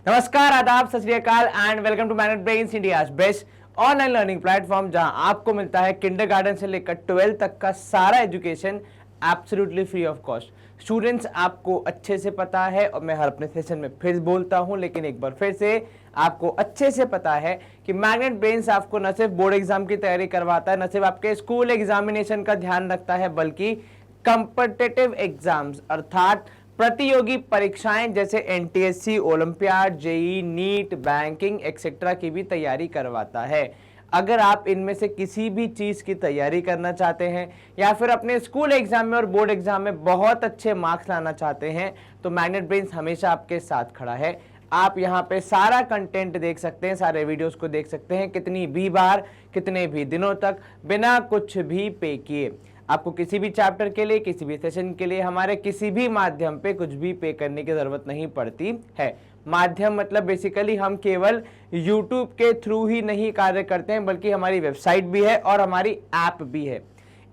नमस्कार, आदाब, सत श्री अकाल and welcome to Magnet Brains, India's best online learning platform, जहां आपको मिलता है किंडरगार्टन से लेकर 12 तक का सारा education absolutely free of cost. Students, आपको अच्छे से पता है और मैं हर अपने सेशन में फिर बोलता हूं, लेकिन एक बार फिर से आपको अच्छे से पता है कि मैग्नेट ब्रेन्स आपको न सिर्फ बोर्ड एग्जाम की तैयारी करवाता है, न सिर्फ आपके स्कूल एग्जामिनेशन का ध्यान रखता है, बल्कि कॉम्पिटिटिव एग्जाम्स अर्थात प्रतियोगी परीक्षाएं जैसे NTSC, olympiad, JEE, NEET, banking etcetera की भी तैयारी करवाता है। अगर आप इनमें से किसी भी चीज की तैयारी करना चाहते हैं या फिर अपने स्कूल एग्जाम में और बोर्ड एग्जाम में बहुत अच्छे मार्क्स लाना चाहते हैं, तो मैग्नेट ब्रेन्स हमेशा आपके साथ खड़ा है। आप यहाँ पे सारा कंटेंट देख सकते हैं, सारे वीडियोस को देख सकते हैं, कितनी भी बार, कितने भी दिनों तक, बिना कुछ भी पे किए। आपको किसी भी चैप्टर के लिए, किसी भी सेशन के लिए हमारे किसी भी माध्यम पे कुछ भी पे करने की जरूरत नहीं पड़ती है। माध्यम मतलब बेसिकली हम केवल YouTube के थ्रू ही नहीं कार्य करते हैं, बल्कि हमारी वेबसाइट भी है और हमारी ऐप भी है।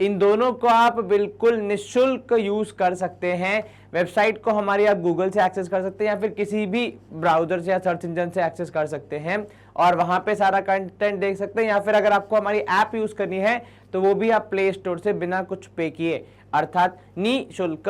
इन दोनों को आप बिल्कुल निःशुल्क यूज कर सकते हैं। वेबसाइट को हमारी आप गूगल से एक्सेस कर सकते हैं या फिर किसी भी ब्राउजर से या सर्च इंजन से एक्सेस कर सकते हैं और वहां पे सारा कंटेंट देख सकते हैं। या फिर अगर आपको हमारी ऐप यूज करनी है तो वो भी आप प्ले स्टोर से बिना कुछ पे किए अर्थात निःशुल्क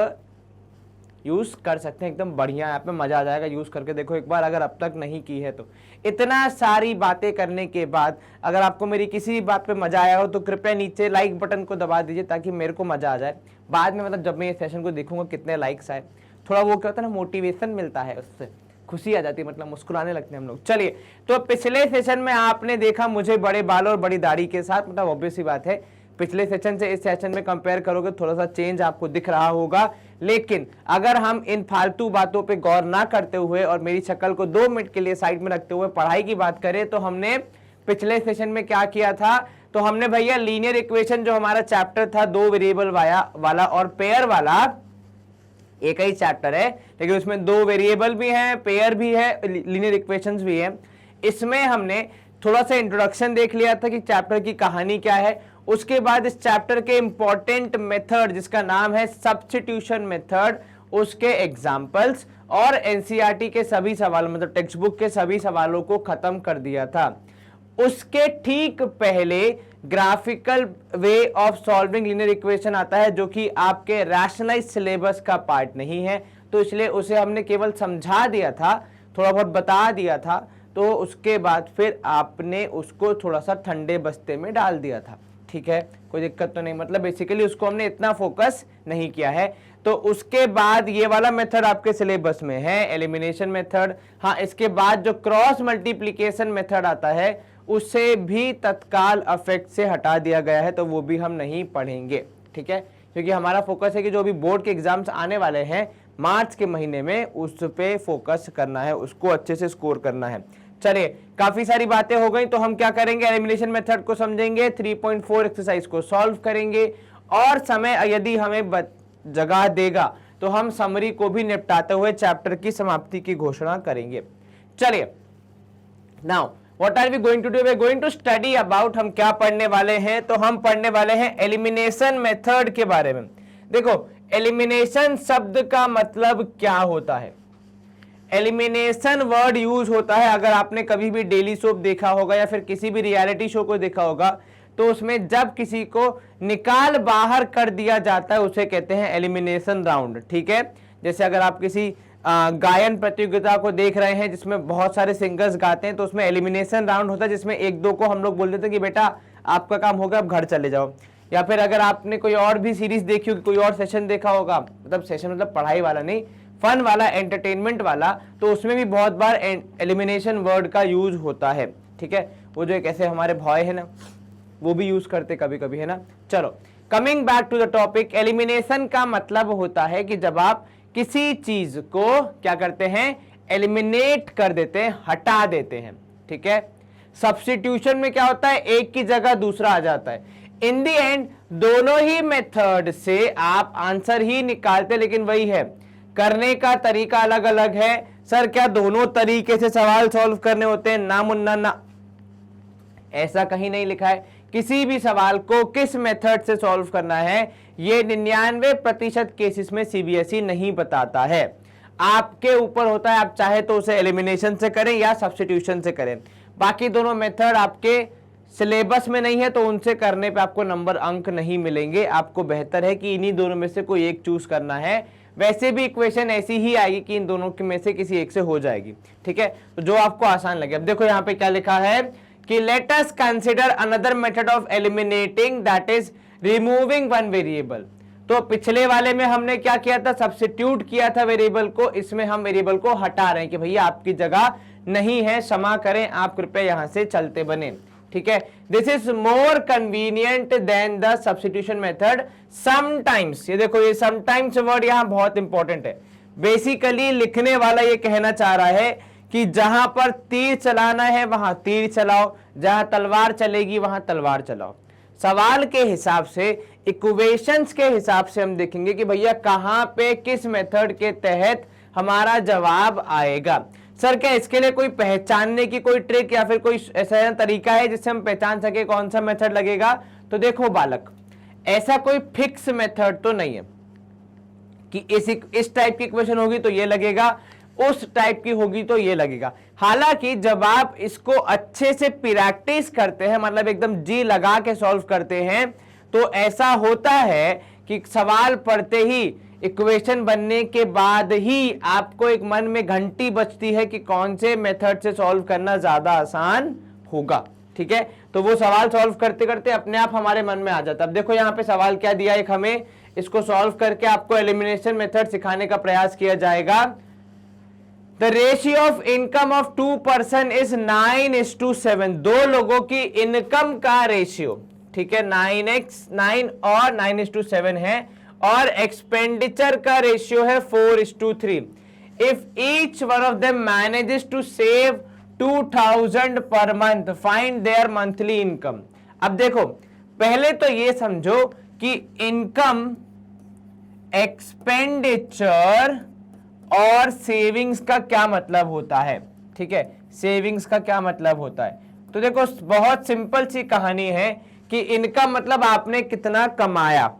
यूज कर सकते हैं। एकदम बढ़िया ऐप में, मजा आ जाएगा, यूज करके देखो एक बार अगर अब तक नहीं की है तो। इतना सारी बातें करने के बाद अगर आपको मेरी किसी भी बात पे मजा आया हो तो कृपया नीचे लाइक बटन को दबा दीजिए ताकि मेरे को मजा आ जाए। बाद में मतलब जब मैं ये सेशन को देखूंगा कितने लाइक्स आए, थोड़ा वो क्या होता है ना, मोटिवेशन मिलता है, उससे खुशी आ जाती है, मतलब मुस्कुराने लगते हैं हम लोग। चलिए, तो पिछले सेशन में आपने देखा मुझे बड़े बाल और बड़ी दाढ़ी के साथ, मतलब ऑब्वियस सी बात है पिछले सेशन से इस सेशन में कंपेयर करोगे थोड़ा सा चेंज आपको दिख रहा होगा। लेकिन अगर हम इन फालतू बातों पे गौर ना करते हुए और मेरी शक्ल को 2 मिनट के लिए साइड में रखते हुए पढ़ाई की बात करें तो हमने पिछले सेशन में क्या किया था, तो हमने भैया लीनियर इक्वेशन जो हमारा चैप्टर था 2 वेरिएबल वाला और पेयर वाला, एक ही चैप्टर है लेकिन उसमें 2 वेरिएबल भी हैं, पेयर भी है, लीनियर इक्वेशंस भी है। इसमें हमने थोड़ा सा इंट्रोडक्शन देख लिया था कि चैप्टर की कहानी क्या है। उसके बाद इस चैप्टर के इंपॉर्टेंट मेथड जिसका नाम है सब्स्टिट्यूशन मेथड, उसके एग्जांपल्स और एनसीईआरटी के सभी सवाल, मतलब टेक्स्ट बुक के सभी सवालों को खत्म कर दिया था। उसके ठीक पहले graphical way of solving linear equation आता है, जो कि आपके रैशनलाइज सिलेबस का पार्ट नहीं है, तो इसलिए उसे हमने केवल समझा दिया था, थोड़ा बहुत बता दिया था। तो उसके बाद फिर आपने उसको थोड़ा सा ठंडे बस्ते में डाल दिया था, ठीक है, कोई दिक्कत तो नहीं, मतलब बेसिकली उसको हमने इतना फोकस नहीं किया है। तो उसके बाद ये वाला मेथड आपके सिलेबस में है, एलिमिनेशन मेथड। हाँ, इसके बाद जो क्रॉस मल्टीप्लिकेशन मेथड आता है उसे भी तत्काल अफेक्ट से हटा दिया गया है, तो वो भी हम नहीं पढ़ेंगे, ठीक है, क्योंकि हमारा फोकस है कि जो भी बोर्ड के एग्जाम्स आने वाले हैं मार्च के महीने में, उस पे फोकस करना है, उसको अच्छे से स्कोर करना है। चलिए, काफी सारी बातें हो गई, तो हम क्या करेंगे, एलिमिनेशन मेथड को समझेंगे, 3.4 एक्सरसाइज को सॉल्व करेंगे और समय यदि हमें जगह देगा तो हम समरी को भी निपटाते हुए चैप्टर की समाप्ति की घोषणा करेंगे। चलिए, now what are we going to do, we are going to study about, हम क्या पढ़ने वाले हैं, तो हम पढ़ने वाले हैं एलिमिनेशन मेथड के बारे में। देखो, एलिमिनेशन शब्द का मतलब क्या होता है। एलिमिनेशन वर्ड यूज होता है, अगर आपने कभी भी डेली सोप देखा होगा या फिर किसी भी रियलिटी शो को देखा होगा, तो उसमें जब किसी को निकाल बाहर कर दिया जाता है उसे कहते हैं एलिमिनेशन राउंड, ठीक है। जैसे अगर आप किसी गायन प्रतियोगिता को देख रहे हैं जिसमें बहुत सारे सिंगर्स गाते हैं, तो उसमें एलिमिनेशन राउंड होता है जिसमें 1-2 को हम लोग बोल देते हैं कि बेटा आपका काम हो गया, आप घर चले जाओ। या फिर अगर आपने कोई और भी सीरीज देखी होगी, कोई और सेशन देखा होगा, मतलब सेशन मतलब पढ़ाई वाला नहीं, फन वाला, एंटरटेनमेंट वाला, तो उसमें भी बहुत बार एलिमिनेशन वर्ड का यूज होता है, ठीक है। वो जो एक ऐसे हमारे भॉय है ना, वो भी यूज करते कभी कभी, है ना। चलो, coming back to the topic, elimination का मतलब होता है कि जब आप किसी चीज को क्या करते हैं, एलिमिनेट कर देते हैं, हटा देते हैं, ठीक है। सब्स्टिट्यूशन में क्या होता है, एक की जगह दूसरा आ जाता है। इन द एंड दोनों ही मेथड से आप आंसर ही निकालते, लेकिन वही है, करने का तरीका अलग अलग है। सर क्या दोनों तरीके से सवाल सॉल्व करने होते हैं, ना मुन्ना ना, ऐसा कहीं नहीं लिखा है। किसी भी सवाल को किस मेथड से सॉल्व करना है ये 99% केसेस में सीबीएसई नहीं बताता है। आपके ऊपर होता है, आप चाहे तो उसे एलिमिनेशन से करें या सब्स्टिट्यूशन से करें। बाकी दोनों मेथड आपके सिलेबस में नहीं है तो उनसे करने पे आपको नंबर अंक नहीं मिलेंगे। आपको बेहतर है कि इन्हीं दोनों में से कोई एक चूज करना है। वैसे भी इक्वेशन ऐसी ही आएगी कि इन दोनों में से किसी एक से हो जाएगी, ठीक है, तो जो आपको आसान लगे। अब देखो यहाँ पे क्या लिखा है कि let us consider another method of eliminating, that is removing one variable. तो पिछले वाले में हमने क्या किया था, सब्स्टिट्यूट किया था वेरिएबल को, इसमें हम वेरिएबल को हटा रहे हैं कि भैया आपकी जगह नहीं है, क्षमा करें, आप कृपया यहां से चलते बने, ठीक है। This is more convenient than the substitution method sometimes. ये देखो, ये समटाइम्स वर्ड यहां बहुत इंपॉर्टेंट है। बेसिकली लिखने वाला ये कहना चाह रहा है कि जहां पर तीर चलाना है वहां तीर चलाओ, जहां तलवार चलेगी वहां तलवार चलाओ। सवाल के हिसाब से, इक्वेशंस के हिसाब से हम देखेंगे कि भैया कहां पे किस मेथड के तहत हमारा जवाब आएगा। सर क्या इसके लिए कोई पहचानने की कोई ट्रिक या फिर कोई ऐसा तरीका है जिससे हम पहचान सके कौन सा मेथड लगेगा? तो देखो बालक, ऐसा कोई फिक्स मेथड तो नहीं है कि इस टाइप की इक्वेशन होगी तो ये लगेगा, उस टाइप की होगी तो ये लगेगा। हालांकि जब आप इसको अच्छे से प्रैक्टिस करते हैं, मतलब एकदम जी लगा के सॉल्व करते हैं, तो ऐसा होता है कि सवाल पढ़ते ही, इक्वेशन बनने के बाद ही आपको एक मन में घंटी बजती है कि कौन से मेथड से सॉल्व करना ज्यादा आसान होगा, ठीक है। तो वो सवाल सॉल्व करते करते अपने आप हमारे मन में आ जाता है। अब देखो यहाँ पे सवाल क्या दिया, एक हमें इसको सॉल्व करके आपको एलिमिनेशन मेथड सिखाने का प्रयास किया जाएगा। The ratio of income of 2 person is 9:7। दो लोगों की इनकम का रेशियो, ठीक है, 9 और 9:7 है, और एक्सपेंडिचर का रेशियो है 4:3। If each one of them manages to save 2000 per month, find their monthly income. अब देखो, पहले तो ये समझो कि इनकम, एक्सपेंडिचर और सेविंग्स का क्या मतलब होता है, ठीक है, सेविंग्स का क्या मतलब होता है। तो देखो बहुत सिंपल सी कहानी है कि इनकम मतलब आपने कितना कमाया,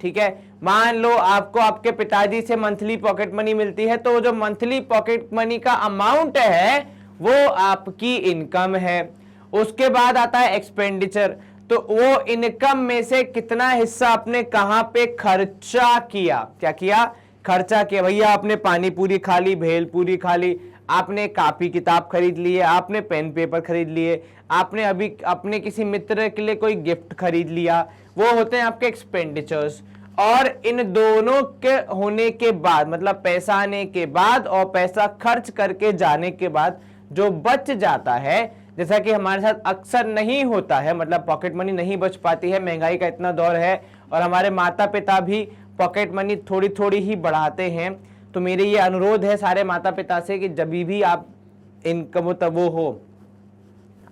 ठीक है। मान लो आपको आपके पिताजी से मंथली पॉकेट मनी मिलती है, तो जो मंथली पॉकेट मनी का अमाउंट है वो आपकी इनकम है। उसके बाद आता है एक्सपेंडिचर, तो वो इनकम में से कितना हिस्सा आपने कहां पे खर्चा किया, क्या किया, खर्चा किया। भैया आपने पानी पूरी खा ली, भेल पूरी खा ली, आपने कापी किताब खरीद लिए, आपने पेन पेपर खरीद लिए, आपने अभी अपने किसी मित्र के लिए कोई गिफ्ट खरीद लिया, वो होते हैं आपके एक्सपेंडिचर्स। और इन दोनों के होने के बाद, मतलब पैसा आने के बाद और पैसा खर्च करके जाने के बाद जो बच जाता है, जैसा कि हमारे साथ अक्सर नहीं होता है, मतलब पॉकेट मनी नहीं बच पाती है, महंगाई का इतना दौर है और हमारे माता पिता भी पॉकेट मनी थोड़ी थोड़ी ही बढ़ाते हैं। तो मेरे ये अनुरोध है सारे माता पिता से कि जब भी आप इनकम तब वो हो,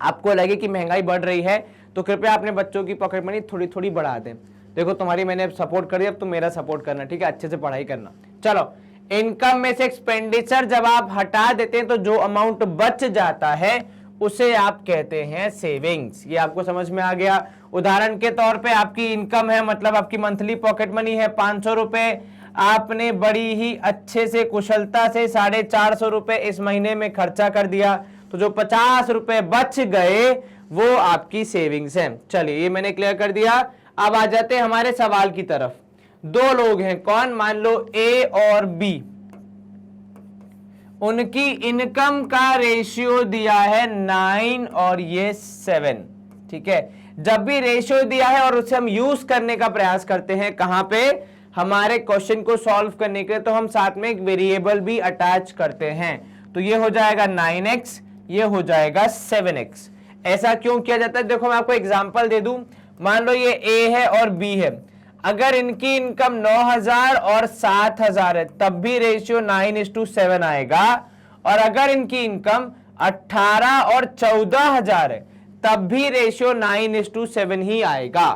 आपको लगे कि महंगाई बढ़ रही है, तो कृपया अपने बच्चों की पॉकेट मनी थोड़ी थोड़ी बढ़ा दें। देखो तुम्हारी मैंने सपोर्ट कर दिया, अब तुम मेरा सपोर्ट करना, ठीक है, अच्छे से पढ़ाई करना। चलो, इनकम में से एक्सपेंडिचर जब आप हटा देते हैं तो जो अमाउंट बच जाता है उसे आप कहते हैं सेविंग्स। ये आपको समझ में आ गया। उदाहरण के तौर पे आपकी इनकम है, मतलब आपकी मंथली पॉकेट मनी है 500 रुपए, आपने बड़ी ही अच्छे से कुशलता से 450 रुपए इस महीने में खर्चा कर दिया, तो जो 50 रुपए बच गए वो आपकी सेविंग्स है। चलिए ये मैंने क्लियर कर दिया। अब आ जाते हैं हमारे सवाल की तरफ। दो लोग हैं, कौन, मान लो ए और बी, उनकी इनकम का रेशियो दिया है 9 और ये 7, ठीक है। जब भी रेशियो दिया है और उसे हम यूज करने का प्रयास करते हैं कहां पे, हमारे क्वेश्चन को सॉल्व करने के लिए, तो हम साथ में एक वेरिएबल भी अटैच करते हैं। तो ये हो जाएगा 9x, ये हो जाएगा 7x। ऐसा क्यों किया जाता है? देखो मैं आपको एग्जांपल दे दूं, मान लो ये A है और B है, अगर इनकी इनकम 9000 और 7000 है तब भी रेशियो 9:7 आएगा, और अगर इनकी इनकम 18 और 14000 है तब भी रेशियो 9:7 ही आएगा।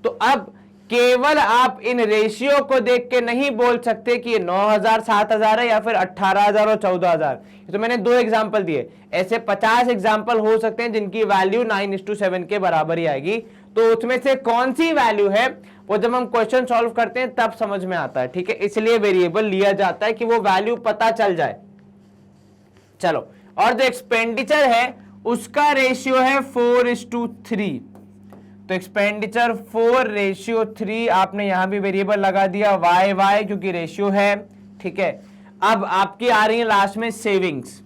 तो अब केवल आप इन रेशियो को देख के नहीं बोल सकते कि ये 9000 7000 है या फिर 18000 और 14000। तो मैंने 2 एग्जांपल दिए, ऐसे 50 एग्जांपल हो सकते हैं जिनकी वैल्यू 9:7 के बराबर ही आएगी। तो उसमें से कौन सी वैल्यू है वो जब हम क्वेश्चन सॉल्व करते हैं तब समझ में आता है, ठीक है, इसलिए वेरिएबल लिया जाता है कि वो वैल्यू पता चल जाए। चलो, और जो एक्सपेंडिचर है उसका रेशियो है 4:3, तो एक्सपेंडिचर 4:3, आपने यहां भी वेरिएबल लगा दिया वाई क्योंकि रेशियो है, ठीक है। अब आपकी आ रही है लास्ट में सेविंग्स।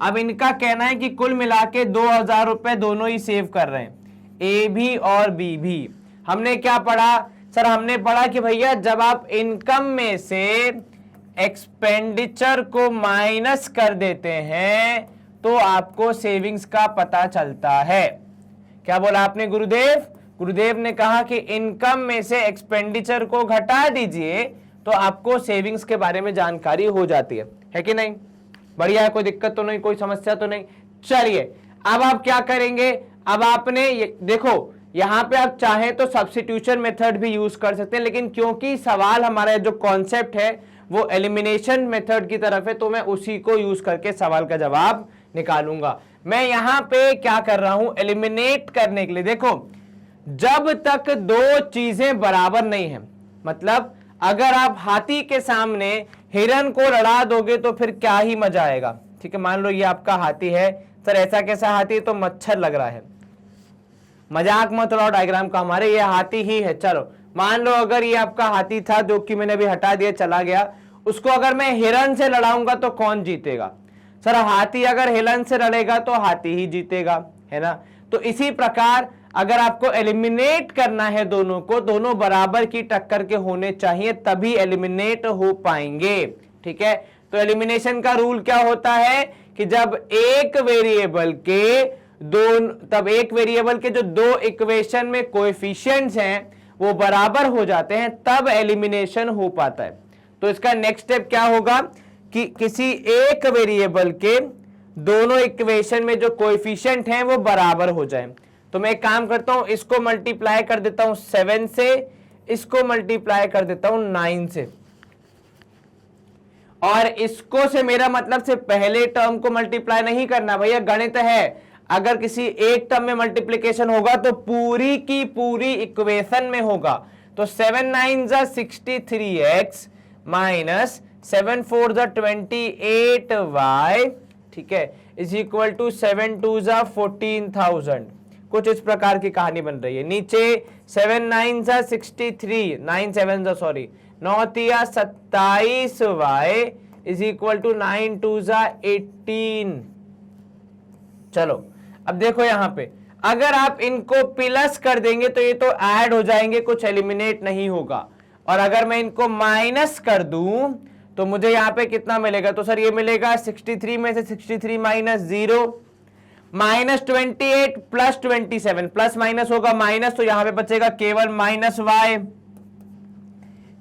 अब इनका कहना है कि कुल मिला के 2000 रुपए दोनों ही सेव कर रहे हैं, ए भी और बी भी। हमने क्या पढ़ा सर? हमने पढ़ा कि भैया जब आप इनकम में से एक्सपेंडिचर को माइनस कर देते हैं तो आपको सेविंग्स का पता चलता है। क्या बोला आपने गुरुदेव? गुरुदेव ने कहा कि इनकम में से एक्सपेंडिचर को घटा दीजिए तो आपको सेविंग्स के बारे में जानकारी हो जाती है कि नहीं? बढ़िया है, कोई दिक्कत तो नहीं, कोई समस्या तो नहीं। चलिए, अब आप क्या करेंगे? अब आपने देखो यहां पे आप चाहें तो सब्स्टिट्यूशन मेथड भी यूज कर सकते हैं, लेकिन क्योंकि सवाल हमारा जो कॉन्सेप्ट है वो एलिमिनेशन मेथड की तरफ है तो मैं उसी को यूज करके सवाल का जवाब निकालूंगा। मैं यहां पे क्या कर रहा हूं? एलिमिनेट करने के लिए। देखो, जब तक दो चीजें बराबर नहीं है, मतलब अगर आप हाथी के सामने हिरन को लड़ा दोगे तो फिर क्या ही मजा आएगा, ठीक है। मान लो ये आपका हाथी है, सर ऐसा कैसा हाथी है? तो मच्छर लग रहा है, मजाक मत उड़ाओ डायग्राम का, हमारे ये हाथी ही है। चलो मान लो अगर ये आपका हाथी था जो कि मैंने अभी हटा दिया, चला गया, उसको अगर मैं हिरन से लड़ाऊंगा तो कौन जीतेगा? सर हाथी अगर हिरन से लड़ेगा तो हाथी ही जीतेगा, है ना। तो इसी प्रकार अगर आपको एलिमिनेट करना है दोनों को, दोनों बराबर की टक्कर के होने चाहिए तभी एलिमिनेट हो पाएंगे, ठीक है। तो एलिमिनेशन का रूल क्या होता है कि जब एक वेरिएबल के जो दो इक्वेशन में कोएफिशिएंट्स हैं वो बराबर हो जाते हैं तब एलिमिनेशन हो पाता है। तो इसका नेक्स्ट स्टेप क्या होगा कि किसी एक वेरिएबल के दोनों इक्वेशन में जो कोएफिशिएंट हैं वो बराबर हो जाएं। तो मैं एक काम करता हूं, इसको मल्टीप्लाई कर देता हूं 7 से, इसको मल्टीप्लाई कर देता हूं 9 से, और इसको से मेरा मतलब से पहले टर्म को मल्टीप्लाई नहीं करना भैया, गणित है। अगर किसी एक टर्म में मल्टीप्लिकेशन होगा तो पूरी की पूरी इक्वेशन में होगा। तो 7 9 जा 63x माइनस 7 4 जा 28y, ठीक है, इज इक्वल टू 7 2 जा 14,000। कुछ इस प्रकार की कहानी बन रही है। नीचे 7 9 जा 63, 9 7 जा सॉरी 9 तिया 27y इज इक्वल टू 9 2 जा 18। चलो अब देखो यहां पे अगर आप इनको प्लस कर देंगे तो ये तो ऐड हो जाएंगे, कुछ एलिमिनेट नहीं होगा। और अगर मैं इनको माइनस कर दूं तो मुझे यहां पे कितना मिलेगा? तो सर ये मिलेगा 63 में से 63 minus 0 minus 28 plus 27, plus minus होगा माइनस, तो यहां पे बचेगा केवल माइनस y।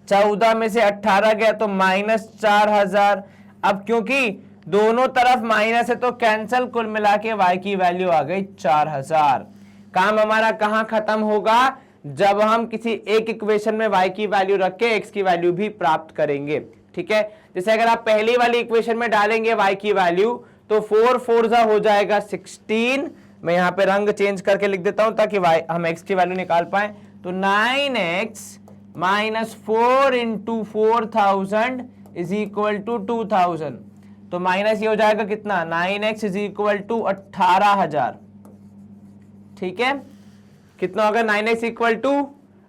14 में से 18 गया तो माइनस 4000। अब क्योंकि दोनों तरफ माइनस है तो कैंसल, कुल मिला के y की वैल्यू आ गई 4000। काम हमारा कहां खत्म होगा? जब हम किसी एक इक्वेशन में y की वैल्यू रख के x की वैल्यू भी प्राप्त करेंगे, ठीक है। जैसे अगर आप पहली वाली इक्वेशन में डालेंगे y की वैल्यू तो 4 4 जा हो जाएगा 16। मैं यहां पे रंग चेंज करके लिख देता हूं ताकि हम x की वैल्यू निकाल पाए। तो 9x minus 4 into 4000 is equal to 2000। तो माइनस ये हो जाएगा कितना? 9x इज इक्वल टू 18,000, ठीक है। कितना होगा? 9x equal to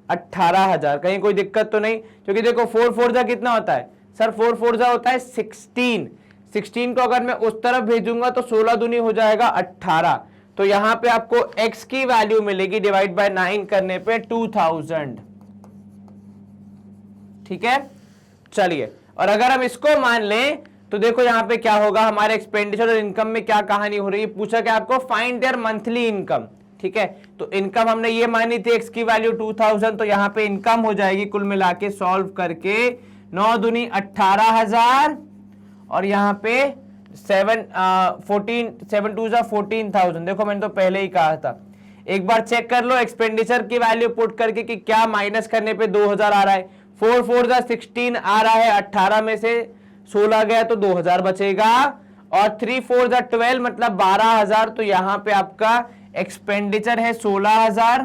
18,000। कहीं कोई दिक्कत तो नहीं? क्योंकि देखो 4 4 जा कितना होता है सर? 4 4 जा होता है 16। 16 को अगर मैं उस तरफ भेजूंगा तो 16 दूनी हो जाएगा 18। तो यहां पे आपको x की वैल्यू मिलेगी डिवाइड बाय 9 करने पे 2000, ठीक है। चलिए, और अगर हम इसको मान लें तो देखो यहां पे क्या होगा, हमारे एक्सपेंडिचर और इनकम में क्या कहानी हो रही है। पूछा क्या आपको? फाइंड देयर मंथली इनकम, ठीक है। तो इनकम हमने ये मानी थी x की वैल्यू 2000, तो यहाँ पे इनकम हो जाएगी कुल मिला के सॉल्व करके 9 दूनी 18,000 और यहाँ पे 7 2 जा 14,000। देखो मैंने तो पहले ही कहा था, एक बार चेक कर लो एक्सपेंडिचर की वैल्यू पुट करके कि क्या माइनस करने पे 2000 आ रहा है। 4 4 जा 16 आ रहा है, 18 में से 16 गया तो 2000 बचेगा, और 3 4 जा 12 मतलब 12,000। तो यहाँ पे आपका एक्सपेंडिचर है 16,000,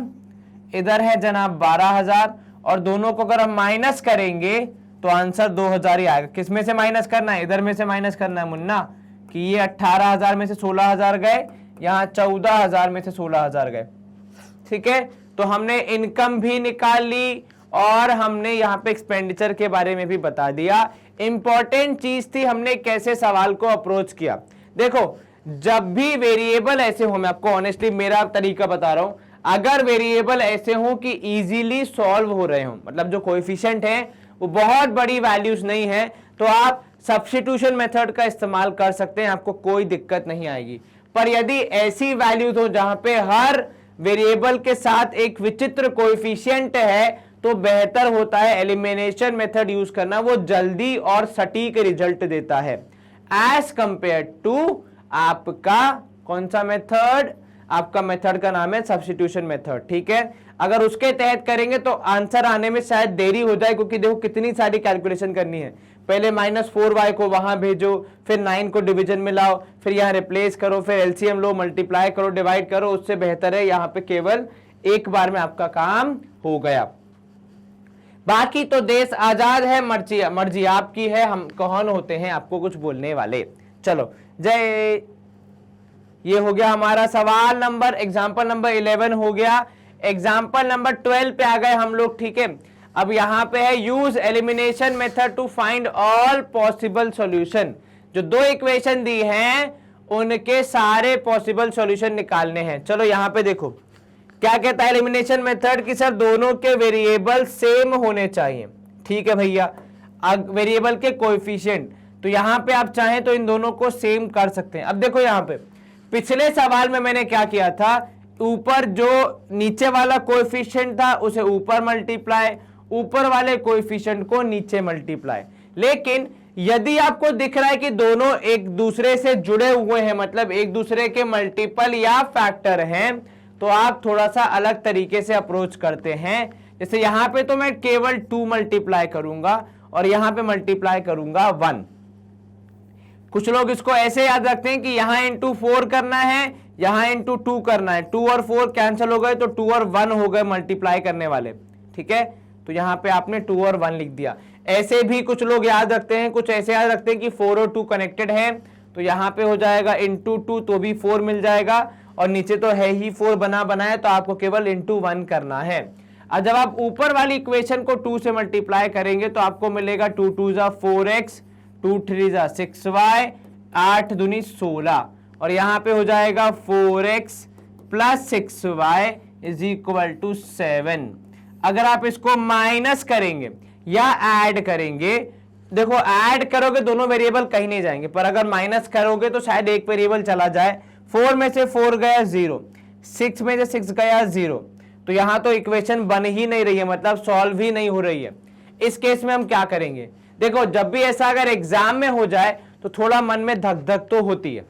इधर है जनाब 12,000, और दोनों को अगर हम माइनस करेंगे तो आंसर 2,000 ही आएगा। किस में से माइनस करना है? इधर में से माइनस करना है मुन्ना, कि ये 18,000 में से 16,000 गए, यहाँ 14,000 में से 16,000 गए। ठीक है, तो हमने इनकम भी निकाल ली और हमने यहाँ पे एक्सपेंडिचर के बारे में भी बता दिया। इंपॉर्टेंट चीज थी हमने कैसे सवाल को अप्रोच किया। देखो, जब भी वेरिएबल ऐसे हो, मैं आपको ऑनेस्टली मेरा तरीका बता रहा हूं, अगर वेरिएबल ऐसे हो कि इजीली सॉल्व हो रहे हो, मतलब जो कोएफिशिएंट है वो बहुत बड़ी वैल्यूज नहीं है, तो आप सब्स्टिट्यूशन मेथड का इस्तेमाल कर सकते हैं, आपको कोई दिक्कत नहीं आएगी। पर यदि ऐसी वैल्यूज हो जहां पे हर वेरिएबल के साथ एक विचित्र कोएफिशिएंट है, तो बेहतर होता है एलिमिनेशन मेथड यूज करना, वो जल्दी और सटीक रिजल्ट देता है एज कंपेयर टू आपका कौन सा मेथड? आपका मेथड का नाम है सब्स्टिट्यूशन मेथड। ठीक है, अगर उसके तहत करेंगे तो आंसर आने में शायद देरी हो जाए, क्योंकि देखो कितनी सारी कैलकुलेशन करनी है। पहले -4y को वहां भेजो, फिर 9 को डिवीजन में लाओ, फिर यहाँ रिप्लेस करो, फिर एलसीएम लो, मल्टीप्लाई करो, डिवाइड करो। उससे बेहतर है यहाँ पे केवल एक बार में आपका काम हो गया। बाकी तो देश आजाद है, मर्जी आपकी है, हम कौन होते हैं आपको कुछ बोलने वाले। चलो जय, ये हो गया हमारा सवाल नंबर, एग्जाम्पल नंबर 11 हो गया। एग्जाम्पल नंबर 12 पे आ गए हम लोग। ठीक है, अब यहां पे है use elimination method to find all possible solution. जो दो इक्वेशन दी हैं उनके सारे पॉसिबल सॉल्यूशन निकालने हैं। चलो यहां पे देखो क्या कहता है एलिमिनेशन मेथड कि सर दोनों के वेरिएबल सेम होने चाहिए। ठीक है भैया, वेरिएबल के कोएफिशिएंट, तो यहां पे आप चाहें तो इन दोनों को सेम कर सकते हैं। अब देखो यहां पे पिछले सवाल में मैंने क्या किया था, ऊपर जो नीचे वाला कोएफिशिएंट था उसे ऊपर मल्टीप्लाई, ऊपर वाले कोएफिशिएंट को नीचे मल्टीप्लाई। लेकिन यदि आपको दिख रहा है कि दोनों एक दूसरे से जुड़े हुए हैं, मतलब एक दूसरे के मल्टीपल या फैक्टर हैं, तो आप थोड़ा सा अलग तरीके से अप्रोच करते हैं। जैसे यहां पे तो मैं केवल 2 मल्टीप्लाई करूंगा और यहां पे मल्टीप्लाई करूंगा 1। कुछ लोग इसको ऐसे याद रखते हैं कि यहां इंटू 4 करना है, यहां इंटू 2 करना है, 2 और 4 कैंसिल हो गए तो 2 और 1 हो गए मल्टीप्लाई करने वाले। ठीक है, तो यहां पे आपने 2 और 1 लिख दिया। ऐसे भी कुछ लोग याद रखते हैं, कुछ ऐसे याद रखते हैं कि 4 और 2 कनेक्टेड है, तो यहां पे हो जाएगा इंटू 2 तो भी 4 मिल जाएगा, और नीचे तो है ही 4 बनाया, तो आपको केवल इंटू 1 करना है। और जब आप ऊपर वाली इक्वेशन को 2 से मल्टीप्लाई करेंगे तो आपको मिलेगा 2 2 जा 4x, 2 3 जा 6y, 8 दूनी 16, और यहां पे हो जाएगा 4x plus 6y is equal to 7। अगर आप इसको माइनस करेंगे या ऐड करेंगे, देखो ऐड करोगे दोनों वेरिएबल कहीं नहीं जाएंगे, पर अगर माइनस करोगे तो शायद एक वेरिएबल चला जाए। 4 में से 4 गया 0, 6 में से 6 गया 0, तो यहां तो इक्वेशन बन ही नहीं रही है, मतलब सॉल्व ही नहीं हो रही है। इस केस में हम क्या करेंगे? देखो जब भी ऐसा अगर एग्जाम में हो जाए तो थोड़ा मन में धक धक तो होती है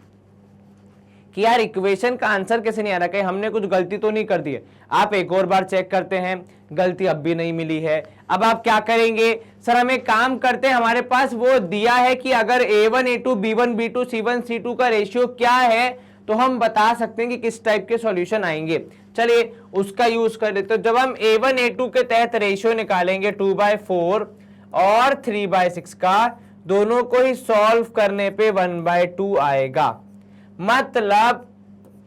कि यार इक्वेशन का आंसर कैसे नहीं आ रहा, कहीं हमने कुछ गलती तो नहीं कर दी है। आप एक और बार चेक करते हैं, गलती अब भी नहीं मिली है। अब आप क्या करेंगे? सर हम एक काम करते हैं, हमारे पास वो दिया है कि अगर A1 A2 B1 B2 C1 C2 का रेशियो क्या है, तो हम बता सकते हैं कि किस टाइप के सॉल्यूशन आएंगे। चलिए उसका यूज कर लेते हैं। जब हम A1 A2 के तहत रेशियो निकालेंगे 2/4 और 3/6 का, दोनों को ही सॉल्व करने पे 1/2 आएगा। मतलब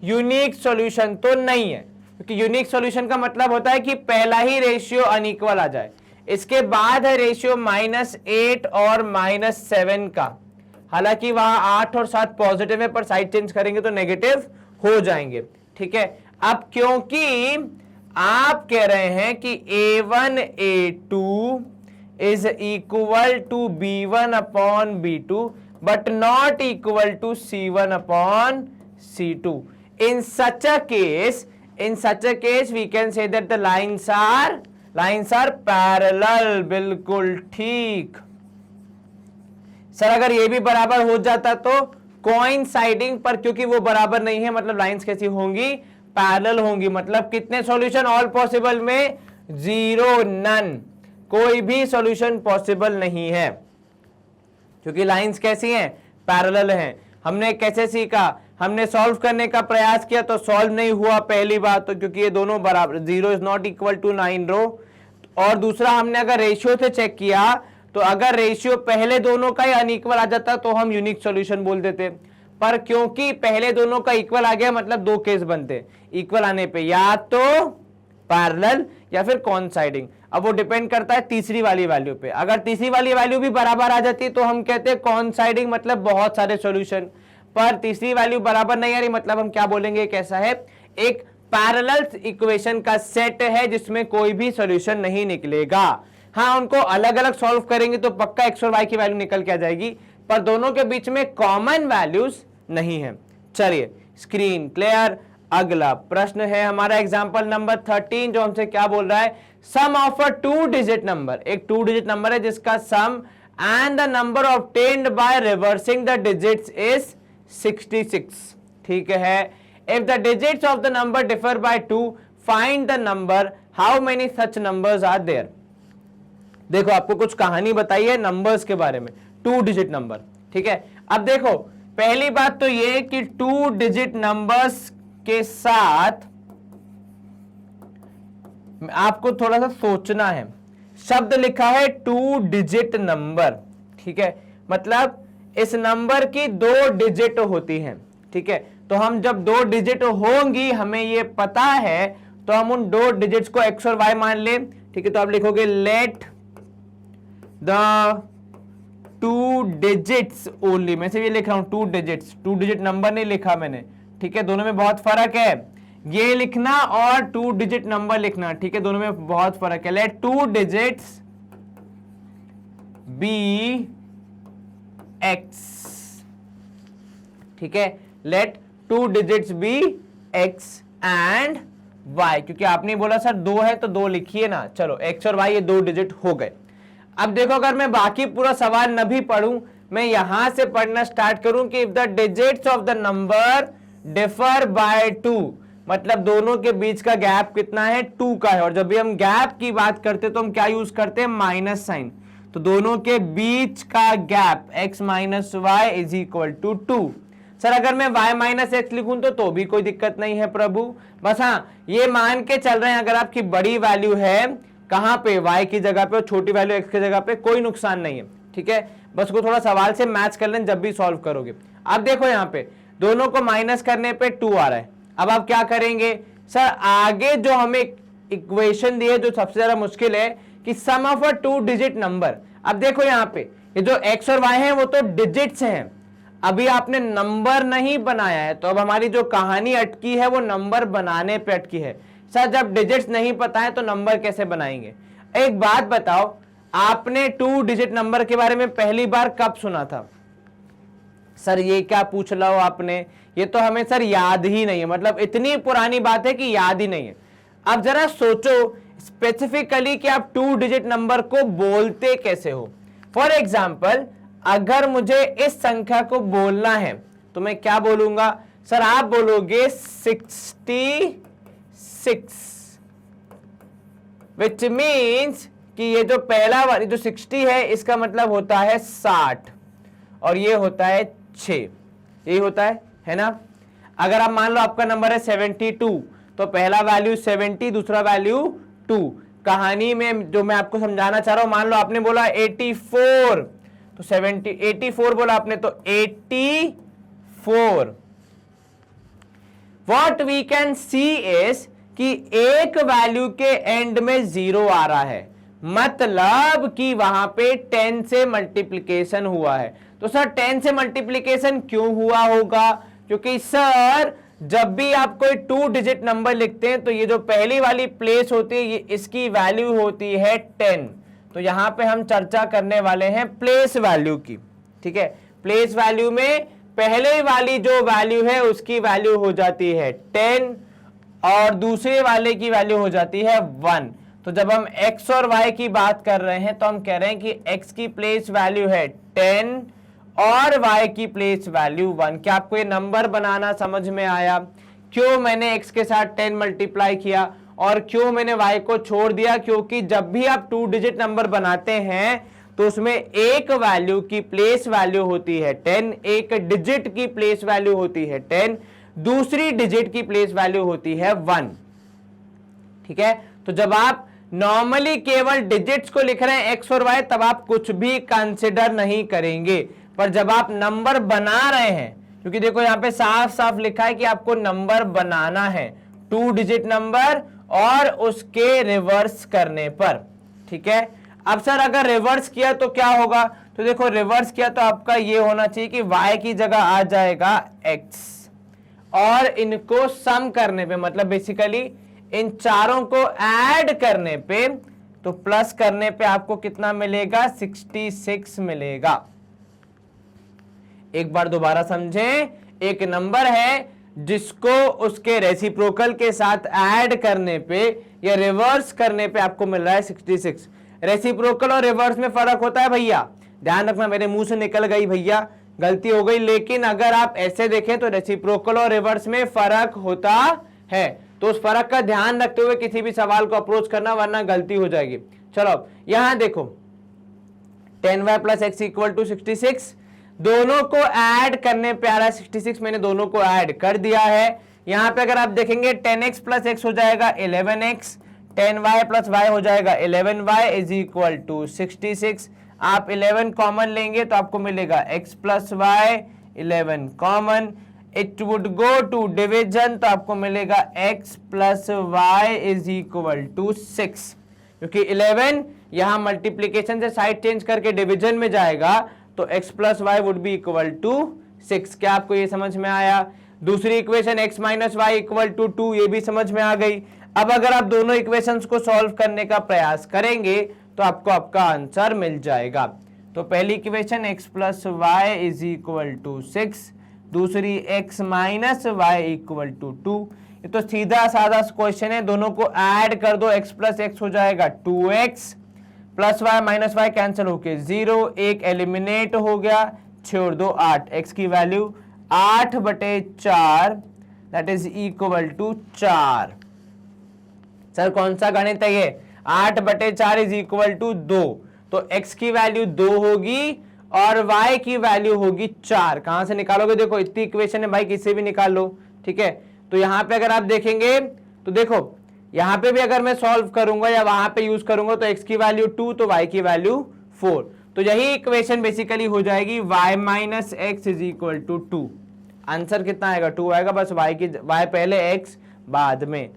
यूनिक सॉल्यूशन तो नहीं है, क्योंकि यूनिक सॉल्यूशन का मतलब होता है कि पहला ही रेशियो अनइक्वल आ जाए। इसके बाद है रेशियो -8 और -7 का। हालांकि वहां 8 और 7 पॉजिटिव है, पर साइड चेंज करेंगे तो नेगेटिव हो जाएंगे। ठीक है, अब क्योंकि आप कह रहे हैं कि A1 A2 is equal to B1 upon B2 but not equal to C1 upon C2. In such a case we can say that the lines are parallel. बिल्कुल ठीक। सर अगर ये भी बराबर हो जाता तो कोइंसाइडिंग, पर क्योंकि वो बराबर नहीं है, मतलब लाइंस कैसी होंगी? पैरेलल होंगी। मतलब कितने सॉल्यूशन ऑल पॉसिबल में? 0, नन, कोई भी सॉल्यूशन पॉसिबल नहीं है, क्योंकि लाइंस कैसी हैं? पैरेलल हैं। हमने कैसे सीखा? हमने सॉल्व करने का प्रयास किया तो सॉल्व नहीं हुआ पहली बात तो, क्योंकि ये दोनों बराबर, 0 इज नॉट इक्वल टू 9 रो। और दूसरा हमने अगर रेशियो से चेक किया तो अगर रेशियो पहले दोनों का ही अनइक्वल आ जाता तो हम यूनिक सॉल्यूशन बोल देते, पर क्योंकि पहले दोनों का इक्वल आ गया मतलब दो केस बनते, इक्वल आने पे या तो पैरेलल या फिर कोइंसाइडिंग। अब वो डिपेंड करता है तीसरी वाली वैल्यू पे, अगर तीसरी वाली वैल्यू भी बराबर आ जाती तो हम कहते हैं कोइंसाइडिंग मतलब बहुत सारे सॉल्यूशन, पर तीसरी वैल्यू बराबर नहीं आ रही मतलब हम क्या बोलेंगे, कैसा है, एक पैरेलल इक्वेशन का सेट है जिसमें कोई भी सॉल्यूशन नहीं निकलेगा। हाँ, उनको अलग अलग सॉल्व करेंगे तो पक्का एक्स और वाई की वैल्यू निकल के आ जाएगी, पर दोनों के बीच में कॉमन वैल्यूज नहीं है। चलिए, स्क्रीन क्लियर। अगला प्रश्न है हमारा एग्जांपल नंबर 13, जो हमसे क्या बोल रहा है, sum of a 2 digit number, एक 2 डिजिट नंबर है जिसका sum and the number obtained by reversing the digits is 66। ठीक है, if the digits of the number differ by 2 find the number, how many such numbers are there. देखो, आपको कुछ कहानी बताई है नंबर्स के बारे में, 2 डिजिट नंबर। ठीक है, अब देखो पहली बात तो ये कि 2 डिजिट नंबर्स के साथ आपको थोड़ा सा सोचना है। शब्द लिखा है 2 डिजिट नंबर, ठीक है, मतलब इस नंबर की 2 डिजिट होती हैं। ठीक है, तो हम जब 2 डिजिट होंगी हमें ये पता है तो हम उन 2 डिजिट्स को एक्स और वाई मान ले। ठीक है, तो आप लिखोगे लेट द 2 डिजिट्स ओनली, मैं से ये लिख रहा हूं 2 डिजिट्स, 2 डिजिट नंबर नहीं लिखा मैंने। ठीक है, दोनों में बहुत फर्क है, ये लिखना और 2 डिजिट नंबर लिखना। ठीक है, दोनों में बहुत फर्क है। Let 2 digits be x. ठीक है, let 2 digits be x and y, क्योंकि आपने बोला सर 2 है तो 2 लिखिए ना। चलो, एक्स और वाई ये 2 डिजिट हो गए। अब देखो, अगर मैं बाकी पूरा सवाल न भी पढ़ूं, मैं यहां से पढ़ना स्टार्ट करूं कि if the digits of the number differ by 2, मतलब दोनों के बीच का गैप कितना है, 2 का है। और जब भी हम गैप की बात करते तो हम क्या यूज करते हैं, माइनस साइन। तो दोनों के बीच का gap x minus y is equal to 2। Sir अगर मैं y माइनस एक्स लिखूं तो भी कोई दिक्कत नहीं है प्रभु, बस हाँ ये मान के चल रहे हैं अगर आपकी बड़ी वैल्यू है कहां पे, y की जगह पे और छोटी वैल्यू x की जगह पे, कोई नुकसान नहीं है। ठीक है, बस को थोड़ा सवाल से मैच कर लें जब भी सॉल्व करोगे। अब देखो यहाँ पे दोनों को माइनस करने पे 2 आ रहा है। अब आप क्या करेंगे, सर आगे जो हमें इक्वेशन दी है जो सबसे ज्यादा मुश्किल है कि सम ऑफ अ 2 डिजिट नंबर। अब देखो यहाँ पे ये जो x और y है वो तो डिजिट्स हैं, अभी आपने नंबर नहीं बनाया है, तो अब हमारी जो कहानी अटकी है वो नंबर बनाने पे अटकी है। सर जब डिजिट्स नहीं पता है तो नंबर कैसे बनाएंगे। एक बात बताओ, आपने 2 डिजिट नंबर के बारे में पहली बार कब सुना था। सर ये क्या पूछ लो आपने, ये तो हमें सर याद ही नहीं है, मतलब इतनी पुरानी बात है कि याद ही नहीं है। अब जरा सोचो स्पेसिफिकली कि आप 2 डिजिट नंबर को बोलते कैसे हो। फॉर एग्जाम्पल अगर मुझे इस संख्या को बोलना है तो मैं क्या बोलूंगा, सर आप बोलोगे 66, विच मीन्स कि ये जो पहला वाली जो 60 है इसका मतलब होता है 60 और ये होता है 6, यही होता है ना। अगर आप मान लो आपका नंबर है 72 तो पहला वैल्यू 70, दूसरा वैल्यू 2। कहानी में जो मैं आपको समझाना चाह रहा हूं, मान लो आपने बोला 84 तो 84 बोला आपने तो 84। What we can see is कि एक वैल्यू के एंड में 0 आ रहा है, मतलब कि वहां पे 10 से मल्टीप्लिकेशन हुआ है। तो सर 10 से मल्टीप्लिकेशन क्यों हुआ होगा, क्योंकि सर जब भी आप कोई 2 डिजिट नंबर लिखते हैं तो ये जो पहली वाली प्लेस होती है ये इसकी वैल्यू होती है 10। तो यहां पे हम चर्चा करने वाले हैं प्लेस वैल्यू की। ठीक है, प्लेस वैल्यू में पहले वाली जो वैल्यू है उसकी वैल्यू हो जाती है 10 और दूसरे वाले की वैल्यू हो जाती है 1। तो जब हम x और y की बात कर रहे हैं तो हम कह रहे हैं कि x की प्लेस वैल्यू है 10 और y की प्लेस वैल्यू 1। क्या आपको ये नंबर बनाना समझ में आया, क्यों मैंने x के साथ 10 मल्टीप्लाई किया और क्यों मैंने y को छोड़ दिया, क्योंकि जब भी आप 2 डिजिट नंबर बनाते हैं तो उसमें एक वैल्यू की प्लेस वैल्यू होती है 10, एक डिजिट की प्लेस वैल्यू होती है 10, दूसरी डिजिट की प्लेस वैल्यू होती है 1। ठीक है, तो जब आप नॉर्मली केवल डिजिट्स को लिख रहे हैं एक्स और वाई, तब आप कुछ भी कंसिडर नहीं करेंगे। पर जब आप नंबर बना रहे हैं, क्योंकि देखो यहां पे साफ साफ लिखा है कि आपको नंबर बनाना है, 2 डिजिट नंबर और उसके रिवर्स करने पर। ठीक है, अब सर अगर रिवर्स किया तो क्या होगा? तो देखो रिवर्स किया तो आपका ये होना चाहिए कि y की जगह आ जाएगा x, और इनको सम करने पे, मतलब बेसिकली इन चारों को ऐड करने पे, तो प्लस करने पे आपको कितना मिलेगा? 66 मिलेगा। एक बार दोबारा समझें, एक नंबर है जिसको उसके रेसिप्रोकल के साथ ऐड करने पे या रिवर्स करने पे आपको मिल रहा है 66। रेसिप्रोकल और रिवर्स में फर्क होता है भैया, ध्यान रखना, मेरे मुंह से निकल गई भैया, गलती हो गई। लेकिन अगर आप ऐसे देखें तो रेसिप्रोकल और रिवर्स में फर्क होता है, तो उस फर्क का ध्यान रखते हुए किसी भी सवाल को अप्रोच करना, वरना गलती हो जाएगी। चलो अब यहां देखो, 10y + x = 66, दोनों को ऐड करने पे आ रहा है 66, मैंने दोनों को ऐड कर दिया है। यहां पे अगर आप देखेंगे 10x + x हो जाएगा 11x, 10y + y हो जाएगा 11y = 66। आप 11 कॉमन लेंगे तो आपको मिलेगा x + y, 11 common, it would go to division, तो आपको मिलेगा x + y = 6, क्योंकि 11 यहां मल्टीप्लीकेशन से साइड चेंज करके डिवीजन में जाएगा, तो x + y वुड बी = 6। क्या आपको ये समझ में आया? दूसरी इक्वेशन x - y = 2, ये भी समझ में आ गई। अब अगर आप दोनों इक्वेशंस को सॉल्व करने का प्रयास करेंगे तो आपको आपका आंसर मिल जाएगा। तो पहली इक्वेशन x + y = 6, दूसरी x - y = 2। ये तो सीधा साधा क्वेश्चन है, दोनों को ऐड कर दो, x + x हो जाएगा 2x, +y - y कैंसिल होके 0, एक एलिमिनेट हो गया, छोड़ दो 8, x की वैल्यू 8/4 दैट इज = 4। सर कौन सा गणित है ये? 8/4 = 2, तो x की वैल्यू 2 होगी और y की वैल्यू होगी 4। कहां से निकालोगे? देखो इतनी इक्वेशन है भाई, किसी भी निकाल लो। ठीक है, तो यहां पे अगर आप देखेंगे तो देखो यहां पे भी अगर मैं सॉल्व करूंगा या वहां पे यूज करूंगा तो x की वैल्यू 2, तो y की वैल्यू 4, तो यही इक्वेशन बेसिकली हो जाएगी y - x = 2। आंसर कितना आएगा? 2 आएगा, बस y पहले x बाद में।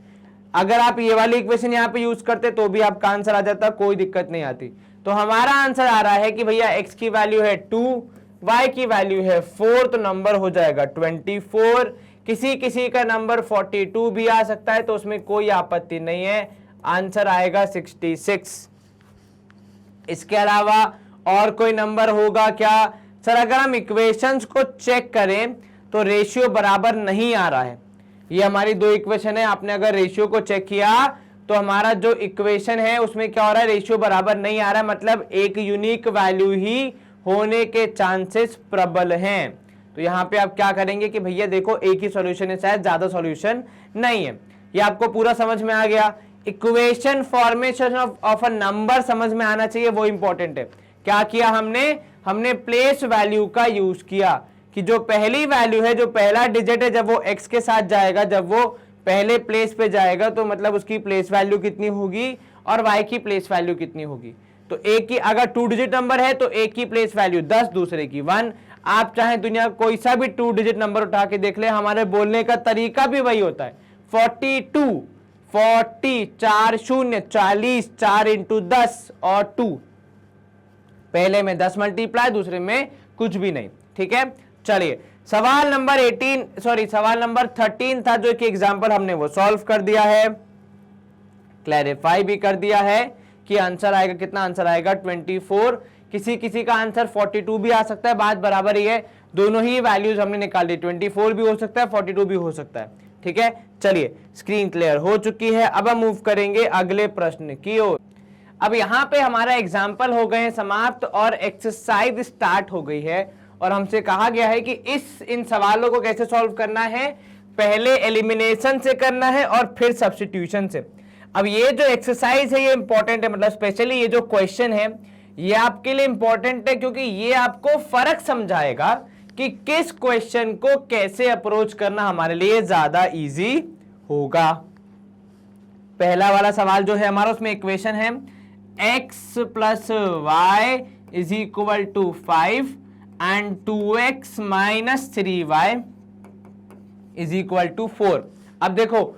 अगर आप ये वाली इक्वेशन यहाँ पे यूज करते तो भी आपका आंसर आ जाता, कोई दिक्कत नहीं आती। तो हमारा आंसर आ रहा है कि भैया x की वैल्यू है 2, y की वैल्यू है 4, तो नंबर हो जाएगा 24। किसी किसी का नंबर 42 भी आ सकता है, तो उसमें कोई आपत्ति नहीं है, आंसर आएगा 66। इसके अलावा और कोई नंबर होगा क्या? सर अगर हम इक्वेशंस को चेक करें तो रेशियो बराबर नहीं आ रहा है। ये हमारी दो इक्वेशन है, आपने अगर रेशियो को चेक किया तो हमारा जो इक्वेशन है उसमें क्या हो रहा है? रेशियो बराबर नहीं आ रहा है, मतलब एक यूनिक वैल्यू ही होने के चांसेस प्रबल हैं। तो यहाँ पे आप क्या करेंगे कि भैया देखो एक ही सॉल्यूशन है, शायद ज्यादा सॉल्यूशन नहीं है। ये आपको पूरा समझ में आ गया। Equation formation of a number समझ में आना चाहिए, वो इंपॉर्टेंट है। क्या किया हमने प्लेस वैल्यू का यूज किया कि जो पहली वैल्यू है, जो पहला डिजिट है, जब वो x के साथ जाएगा, जब वो पहले प्लेस पे जाएगा, तो मतलब उसकी प्लेस वैल्यू कितनी होगी और y की प्लेस वैल्यू कितनी होगी। तो एक की अगर 2 डिजिट नंबर है तो एक की प्लेस वैल्यू 10, दूसरे की 1। आप चाहे दुनिया कोई सा भी 2 डिजिट नंबर उठा के देख ले, हमारे बोलने का तरीका भी वही होता है। 42, 40, 4 0, 40, 4 × 10 और 2, पहले में 10 मल्टीप्लाई, दूसरे में कुछ भी नहीं। ठीक है, चलिए सवाल नंबर 13 था, जो कि एग्जांपल हमने वो सॉल्व कर दिया है, क्लैरिफाई भी कर दिया है कि आंसर आएगा कितना? आंसर आएगा 24। किसी किसी का आंसर 42 भी आ सकता है, बात बराबर ही है, दोनों ही वैल्यूज हमने निकाल दी, 24 भी हो सकता है, 42 भी हो सकता है। ठीक है, चलिए स्क्रीन क्लियर हो चुकी है, अब हम मूव करेंगे अगले प्रश्न की ओर। अब यहाँ पे हमारा एग्जाम्पल हो गए हैं समाप्त और एक्सरसाइज स्टार्ट हो गई है, और हमसे कहा गया है कि इन सवालों को कैसे सॉल्व करना है, पहले एलिमिनेशन से करना है और फिर सब्स्टिट्यूशन से। अब ये जो एक्सरसाइज है ये इंपॉर्टेंट है, मतलब स्पेशली ये जो क्वेश्चन है ये आपके लिए इंपॉर्टेंट है क्योंकि ये आपको फर्क समझाएगा कि किस क्वेश्चन को कैसे अप्रोच करना हमारे लिए ज्यादा इजी होगा। पहला वाला सवाल जो है हमारा, उसमें इक्वेशन है x plus y is equal to 5 and 2x minus 3y is equal to 4। अब देखो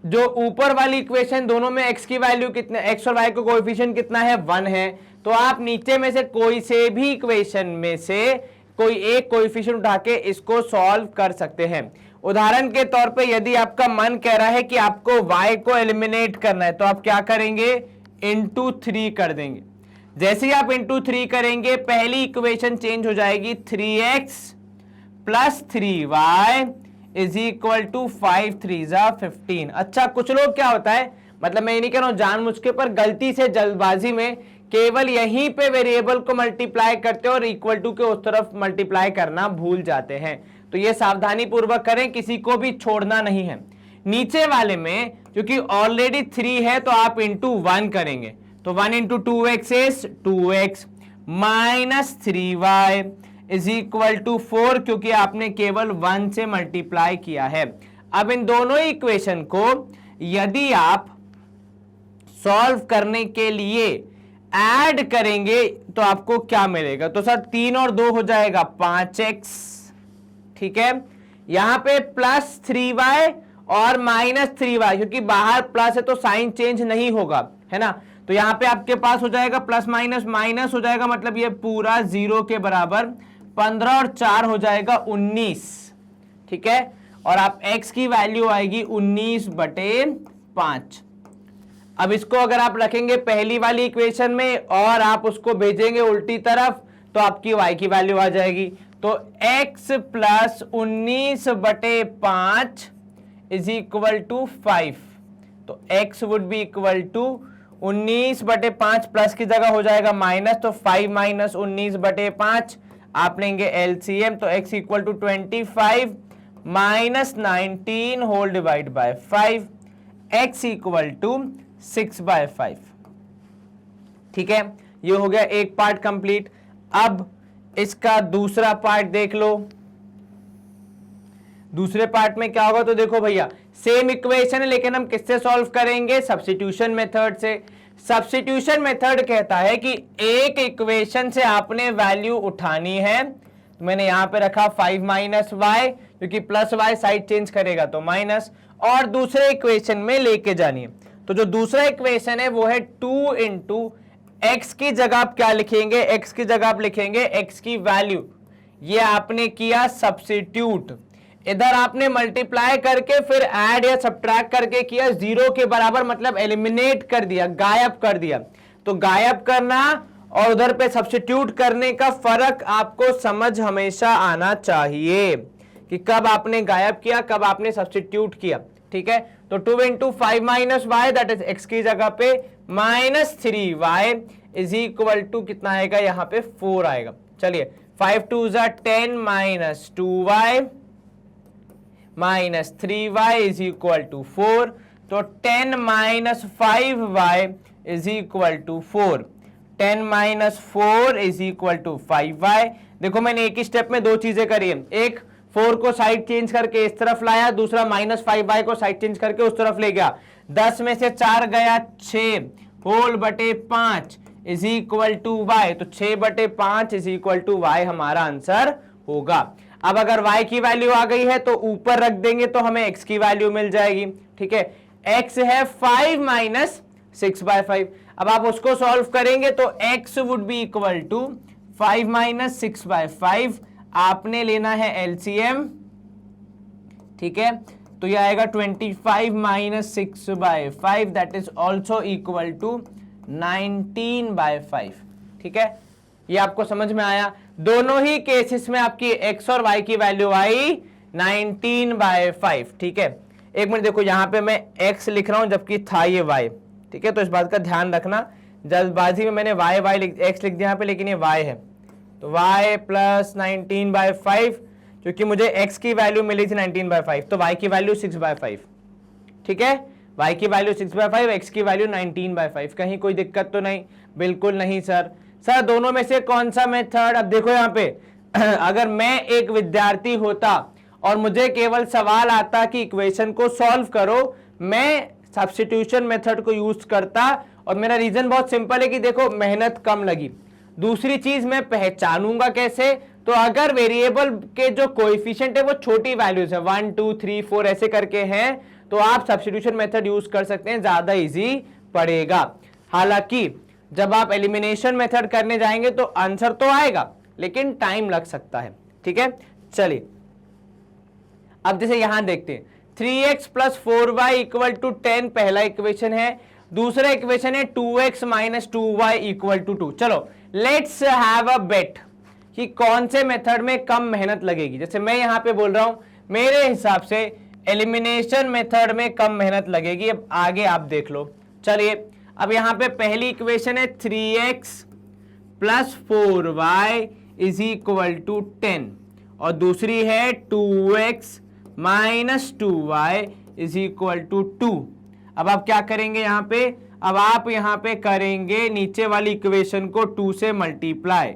जो ऊपर वाली इक्वेशन, दोनों में x की वैल्यू कितने, x और y का कोएफिशिएंट कितना है, 1 है। तो आप नीचे में से कोई से भी इक्वेशन में से कोई एक कोएफिशिएंट उठा के इसको सॉल्व कर सकते हैं। उदाहरण के तौर पे यदि आपका मन कह रहा है कि आपको y को एलिमिनेट करना है तो आप क्या करेंगे, इंटू 3 कर देंगे। जैसे ही आप इंटू 3 करेंगे पहली इक्वेशन चेंज हो जाएगी, 3x plus 3y is equal to 5 3 15। अच्छा, कुछ लोग क्या होता है, मतलब मैं ये नहीं कह रहा हूं जानबूझ के, पर गलती से जल्दबाजी में केवल यहीं पे वेरिएबल को मल्टीप्लाई करते हैं और इक्वल टू के उस तरफ मल्टीप्लाई करना भूल जाते हैं। तो ये सावधानी पूर्वक करें, किसी को भी छोड़ना नहीं है। नीचे वाले में क्योंकि ऑलरेडी 3 है तो आप इंटू 1 करेंगे, तो 1 into 2x is 2x minus 3y is equal to 4, क्योंकि आपने केवल 1 से मल्टीप्लाई किया है। अब इन दोनों इक्वेशन को यदि आप सॉल्व करने के लिए ऐड करेंगे तो आपको क्या मिलेगा, तो सर 3 और 2 हो जाएगा 5x, ठीक है। यहां पे प्लस 3y और माइनस 3y, क्योंकि बाहर प्लस है तो साइन चेंज नहीं होगा, है ना। तो यहां पे आपके पास हो जाएगा प्लस माइनस माइनस हो जाएगा, मतलब ये पूरा 0 के बराबर, 15 और 4 हो जाएगा 19, ठीक है। और आप x की वैल्यू आएगी 19/5। अब इसको अगर आप रखेंगे पहली वाली इक्वेशन में और आप उसको भेजेंगे उल्टी तरफ तो आपकी y की वैल्यू आ जाएगी। तो x plus 19/5 is equal to 5। तो x would be equal to 19/5, plus की जगह हो जाएगा माइनस, तो 5 माइनस 19/5 आप लेंगे एलसीएम, तो x equal to 25 minus 19 whole divide by 5, x equal to 6/5, ठीक है। ये हो गया एक पार्ट कंप्लीट। अब इसका दूसरा पार्ट देख लो। दूसरे पार्ट में क्या होगा, तो देखो भैया सेम इक्वेशन है लेकिन हम किससे सॉल्व करेंगे, सब्स्टिट्यूशन मेथड से। सब्स्टिट्यूशन मेथड कहता है कि एक इक्वेशन से आपने वैल्यू उठानी है, तो मैंने यहां पे रखा 5 माइनस वाई, क्योंकि प्लस वाई साइड चेंज करेगा तो माइनस, और दूसरे इक्वेशन में लेके जानी है। तो जो दूसरा इक्वेशन है वो है 2 इंटू एक्स की जगह आप क्या लिखेंगे, x की जगह आप लिखेंगे x की वैल्यू। ये आपने किया सब्स्टिट्यूट, इधर आपने मल्टीप्लाई करके फिर ऐड या सब्ट्रैक्ट करके किया 0 के बराबर, मतलब एलिमिनेट कर दिया, गायब कर दिया। तो गायब करना और उधर पे सब्स्टिट्यूट करने का फर्क आपको समझ हमेशा आना चाहिए कि कब आपने गायब किया, कब आपने सब्स्टिट्यूट किया, ठीक है। तो 2 into 5 minus y, that is x की जगह पे minus 3y is equal to कितना आएगा, यहां पे 4 आएगा। चलिए 5 2 10 minus 2y minus 3y is equal to 4, तो 10 minus 5y is equal to 4, 10 minus 4 is equal to 5y। देखो मैंने एक ही स्टेप में दो चीजें करी है, एक 4 को साइड चेंज करके इस तरफ लाया, दूसरा माइनस 5y को साइड चेंज करके उस तरफ ले गया। 10 में से 4 गया 6 होल बटे 5 इज इक्वल टू y, तो 6/5 इज इक्वल टू y हमारा आंसर होगा। अब अगर y की वैल्यू आ गई है तो ऊपर रख देंगे तो हमें x की वैल्यू मिल जाएगी, ठीक है। x है 5 माइनस 6/5। अब आप उसको सॉल्व करेंगे तो x would be equal to 5 minus 6/5, आपने लेना है एलसीएम, ठीक है। तो यह आएगा 25 minus 6/5, that is also equal to 19/5, ठीक है। ये आपको समझ में आया। दोनों ही केसेस में आपकी x और y की वैल्यू आई 19/5, ठीक है। एक मिनट देखो, यहां पे मैं x लिख रहा हूं जबकि था ये y, ठीक है। तो इस बात का ध्यान रखना, जल्दबाजी में मैंने x लिख दिया यहाँ पे, लेकिन ये y है। तो y प्लस 19/5, क्योंकि मुझे x की वैल्यू मिली थी 19/5, तो y की वैल्यू 6/5, ठीक है। y की वैल्यू 6/5, x की वैल्यू 19/5। कहीं कोई दिक्कत तो नहीं, बिल्कुल नहीं सर। सर दोनों में से कौन सा मेथड? अब देखो यहाँ पे अगर मैं एक विद्यार्थी होता और मुझे केवल सवाल आता कि इक्वेशन को सॉल्व करो, मैं सब्स्टिट्यूशन मेथड को यूज करता। और मेरा रीजन बहुत सिंपल है कि देखो मेहनत कम लगी। दूसरी चीज मैं पहचानूंगा कैसे? तो अगर वेरिएबल के जो कोएफिशिएंट है वो छोटी वैल्यूज है, 1 2 3 4 ऐसे करके हैं, तो आप सब्स्टिट्यूशन मेथड यूज कर सकते हैं, ज्यादा इजी पड़ेगा। हालांकि जब आप एलिमिनेशन मेथड करने जाएंगे तो आंसर तो आएगा लेकिन टाइम लग सकता है। ठीक है, चलिए अब जैसे यहां देखते हैं 3x plus 4y equal to 10 पहला इक्वेशन है, दूसरा इक्वेशन है 2x minus 2y equal to 2। चलो लेट्स हैव अ बेट कि कौन से मेथड में कम मेहनत लगेगी। जैसे मैं यहां पे बोल रहा हूं मेरे हिसाब से एलिमिनेशन मेथड में कम मेहनत लगेगी। अब आगे आप देख लो। चलिए अब यहां पे पहली इक्वेशन है 3x plus 4y is equal to 10 और दूसरी है 2x minus 2y is equal to 2। अब आप क्या करेंगे यहां पे? अब आप यहां पे करेंगे नीचे वाली इक्वेशन को 2 से मल्टीप्लाई।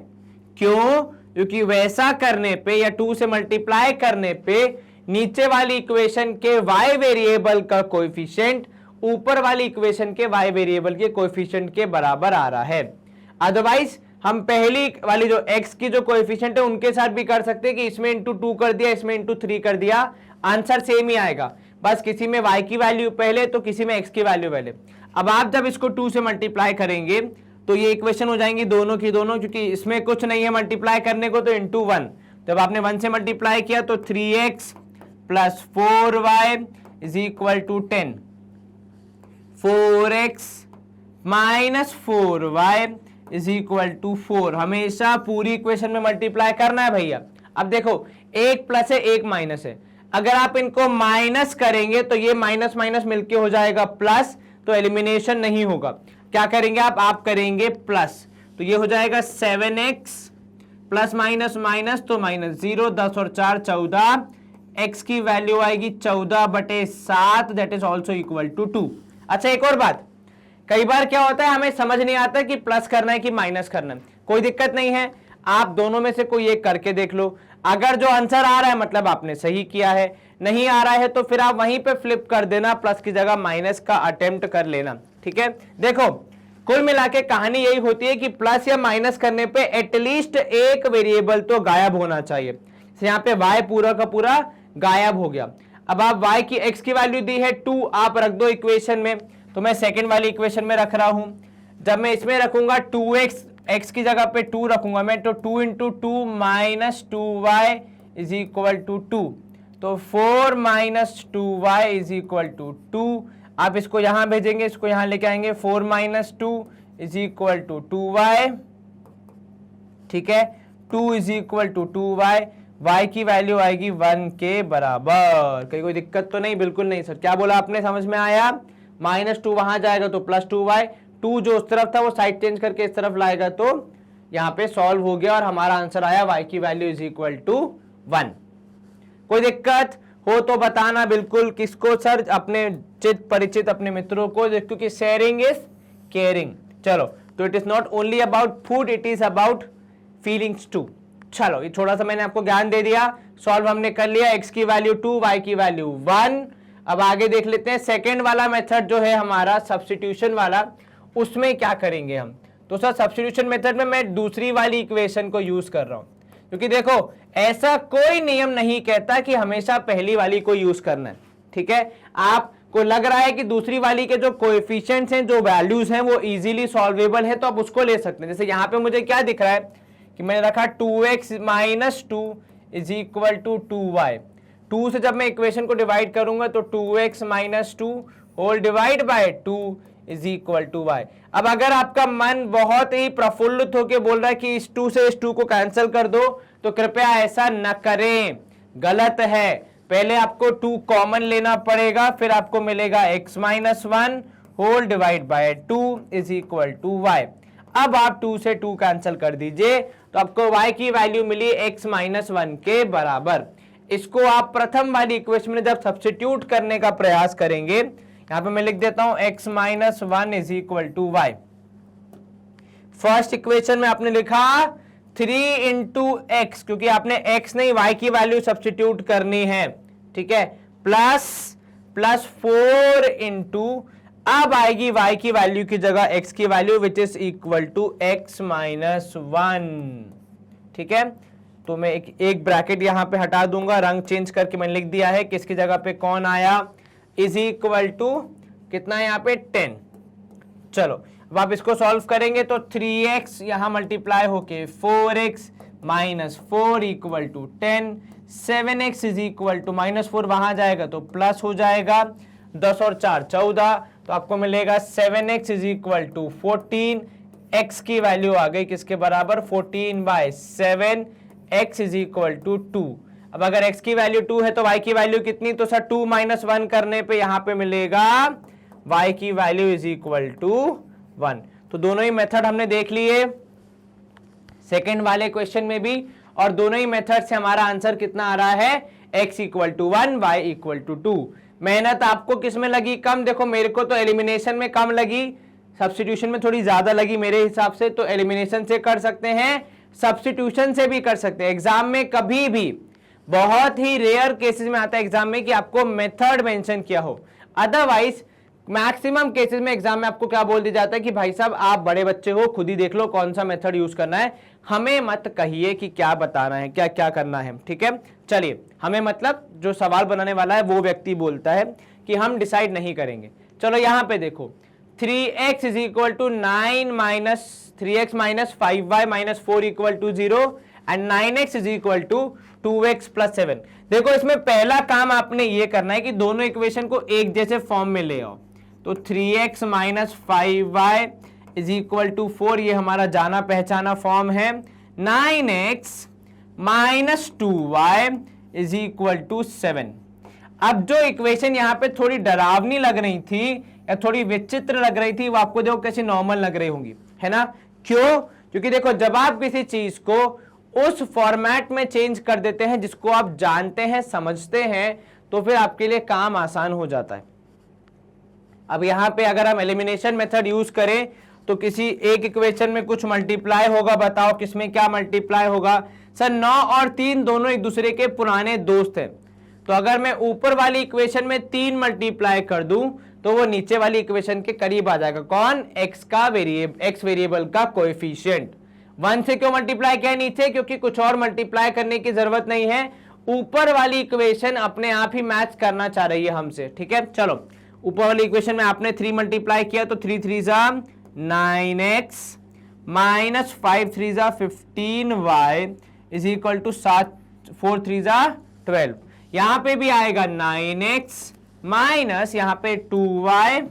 क्यों? क्योंकि वैसा करने पे या 2 से मल्टीप्लाई करने पे नीचे वाली इक्वेशन के y वेरिएबल का कोएफिशिएंट ऊपर वाली इक्वेशन के y वेरिएबल के कोएफिशिएंट के बराबर आ रहा है। अदरवाइज हम पहली वाली जो x की जो कोएफिशिएंट है उनके साथ भी कर सकते हैं कि इसमें इंटू 2 कर दिया, इसमें इंटू 3 कर दिया, आंसर सेम ही आएगा। बस किसी में y की वैल्यू पहले तो किसी में x की वैल्यू पहले। अब आप जब इसको 2 से मल्टीप्लाई करेंगे तो ये इक्वेशन हो जाएंगी दोनों की दोनों, क्योंकि इसमें कुछ नहीं है मल्टीप्लाई करने को, तो इंटू 1। जब आपने 1 से मल्टीप्लाई किया तो 3x plus 4y is equal to 10, 4x minus 4y is equal to 4। हमेशा पूरी इक्वेशन में मल्टीप्लाई करना है भैया। अब देखो एक प्लस है एक माइनस है, अगर आप इनको माइनस करेंगे तो ये माइनस माइनस मिलके हो जाएगा प्लस, तो एलिमिनेशन नहीं होगा। क्या करेंगे आप करेंगे प्लस, तो ये हो जाएगा 7x प्लस माइनस माइनस तो माइनस 0, 10 और 4 14, x की वैल्यू आएगी 14/7 that is also equal to 2। अच्छा एक और बात, कई बार क्या होता है हमें समझ नहीं आता कि प्लस करना है कि माइनस करना है। कोई दिक्कत नहीं है, आप दोनों में से कोई एक करके देख लो। अगर जो आंसर आ रहा है मतलब आपने सही किया है, नहीं आ रहा है तो फिर आप वहीं पे फ्लिप कर देना, प्लस की जगह माइनस का अटेम्प्ट कर लेना। ठीक है, देखो कुल मिला के कहानी यही होती है कि प्लस या माइनस करने पे एटलीस्ट एक वेरिएबल तो गायब होना चाहिए। यहाँ पे y पूरा का पूरा गायब हो गया। अब आप y की x की वैल्यू दी है 2, आप रख दो इक्वेशन में, तो मैं सेकंड वाली इक्वेशन में रख रहा हूं। जब मैं इसमें रखूंगा 2x, x की जगह पे 2 रखूंगा मैं, तो 2 into 2 minus 2y is equal to 2, तो 4 minus 2y is equal to 2। आप इसको यहां भेजेंगे, इसको यहां लेके आएंगे, 4 minus 2 is equal to 2y। ठीक है, 2 is equal to 2y, y की वैल्यू आएगी 1 के बराबर। कोई दिक्कत तो नहीं? बिल्कुल नहीं सर। क्या बोला आपने, समझ में आया? -2 वहां जाएगा तो प्लस 2y, 2 जो उस तरफ था वो साइड चेंज करके इस तरफ लाएगा तो यहाँ पे सॉल्व हो गया और हमारा आंसर आया y की वैल्यू इज इक्वल टू 1। कोई दिक्कत हो तो बताना बिल्कुल। किसको सर? अपने चित परिचित अपने मित्रों को, क्योंकि शेयरिंग इज केयरिंग। चलो, तो it is not only about food, it is about feelings too. चलो, ये थोड़ा सा मैंने आपको ज्ञान दे दिया। सॉल्व हमने कर लिया, x की वैल्यू 2, y की वैल्यू 1। अब आगे देख लेते हैं सेकेंड वाला मेथड जो है हमारा सब्स्टिट्यूशन वाला, उसमें क्या करेंगे हम। तो सर सब्स्टिट्यूशन मेथड में मैं दूसरी वाली इक्वेशन को यूज कर रहा हूं, क्योंकि देखो ऐसा कोई नियम नहीं कहता कि हमेशा पहली वाली को यूज करना है। ठीक है, आपको लग रहा है कि दूसरी वाली के जो कोएफिशिएंट्स हैं, जो वैल्यूज हैं, वो इजीली सॉल्वेबल है, तो आप उसको ले सकते हैं। जैसे यहाँ पे मुझे क्या दिख रहा है कि मैंने रखा 2x minus 2 is equal to 2y। 2 से जब मैं इक्वेशन को डिवाइड करूंगा तो 2x minus 2 whole divide by 2 is equal to y। अब अगर आपका मन बहुत ही प्रफुल्लित होकर बोल रहा है कि इस 2 से इस 2 को कैंसिल कर दो, तो कृपया ऐसा न करें, गलत है। पहले आपको 2 कॉमन लेना पड़ेगा, फिर आपको मिलेगा x minus 1 whole divide by 2 is equal to y। अब आप 2 से 2 कैंसिल कर दीजिए तो आपको y की वैल्यू मिली x माइनस 1 के बराबर। इसको आप प्रथम वाली इक्वेशन में जब सब्स्टिट्यूट करने का प्रयास करेंगे, यहां पे मैं लिख देता हूं x minus 1 is equal to y। First equation में आपने लिखा 3 इंटू एक्स, क्योंकि आपने x नहीं y की वैल्यू सब्स्टिट्यूट करनी है, ठीक है, प्लस 4 इंटू, अब आएगी y की वैल्यू की जगह x की value which is equal to x minus 1, ठीक है। तो मैं एक ब्रैकेट यहां पे हटा दूंगा, रंग चेंज करके मैंने लिख दिया है कि इसकी जगह पे कौन आया, इज इक्वल टू कितना है यहाँ पे 10। चलो अब आप इसको सॉल्व करेंगे तो 3x यहां मल्टीप्लाई होके 4x minus 4 equal to 10, 7x is equal to minus 4 वहां जाएगा तो प्लस हो जाएगा, 10 और 4 14, तो आपको मिलेगा 7x is equal to 14, x की वैल्यू आ गई किसके बराबर 14/7, x इज इक्वल टू 2। अब अगर x की वैल्यू 2 है तो y की वैल्यू कितनी, तो सर 2 - 1 करने पे यहां पे मिलेगा y की वैल्यू इज इक्वल टू 1। तो दोनों ही मेथड हमने देख लिए सेकंड वाले क्वेश्चन में भी, और दोनों ही मेथड से हमारा आंसर कितना आ रहा है, x equal to 1, y equal to 2। मेहनत आपको किस में लगी कम, देखो मेरे को तो एलिमिनेशन में कम लगी, सब्स्टिट्यूशन में थोड़ी ज्यादा लगी मेरे हिसाब से। तो एलिमिनेशन से कर सकते हैं, सब्स्टिट्यूशन से भी कर सकते हैं। एग्जाम में कभी भी, बहुत ही रेयर केसेस में आता है एग्जाम में कि आपको मेथड मेंशन किया हो, अदरवाइज मैक्सिमम केसेस में एग्जाम में आपको क्या बोल दिया जाता है कि भाई साहब आप बड़े बच्चे हो, खुद ही देख लो कौन सा मेथड यूज करना है, हमें मत कहिए कि क्या बताना है, क्या क्या करना है, ठीक है। चलिए, हमें मतलब जो सवाल बनाने वाला है वो व्यक्ति बोलता है कि हम डिसाइड नहीं करेंगे। चलो यहां पे देखो 3x is equal to 9 minus 3x minus 5y minus 4 equal to 0 and 9x is equal to 2x plus 7। देखो इसमें पहला काम आपने ये करना है कि दोनों इक्वेशन को एक जैसे फॉर्म में ले आओ। तो 3x minus 5y is equal to 4, ये हमारा जाना पहचाना फॉर्म है। 9x minus 2y is equal to 7। अब जो इक्वेशन यहां पे थोड़ी डरावनी लग रही थी या थोड़ी विचित्र लग रही थी, वो आपको देखो कैसी नॉर्मल लग रही होंगी, है ना। क्यों? क्योंकि देखो जब आप किसी चीज को उस फॉर्मेट में चेंज कर देते हैं जिसको आप जानते हैं, समझते हैं, तो फिर आपके लिए काम आसान हो जाता है। अब यहां पे अगर हम एलिमिनेशन मेथड यूज करें तो किसी एक इक्वेशन में कुछ मल्टीप्लाई होगा, बताओ किसमें क्या मल्टीप्लाई होगा। सर 9 और 3 दोनों एक दूसरे के पुराने दोस्त हैं, तो अगर मैं ऊपर वाली इक्वेशन में 3 मल्टीप्लाई कर दूं तो वो नीचे वाली इक्वेशन के करीब आ जाएगा। कौन? एक्स वेरिएबल का कोएफिशिएंट। 1 से क्यों मल्टीप्लाई किया नीचे? क्योंकि कुछ और मल्टीप्लाई करने की जरूरत नहीं है, ऊपर वाली इक्वेशन अपने आप ही मैच करना चाह रही है हमसे, ठीक है। चलो ऊपर वाली इक्वेशन में आपने 3 मल्टीप्लाई किया तो 3 3 जा 9x माइनस 5 3 जा 15y इज इक्वल टू 4 3 जा 12। यहां पे भी आएगा 9x माइनस यहां पे 2y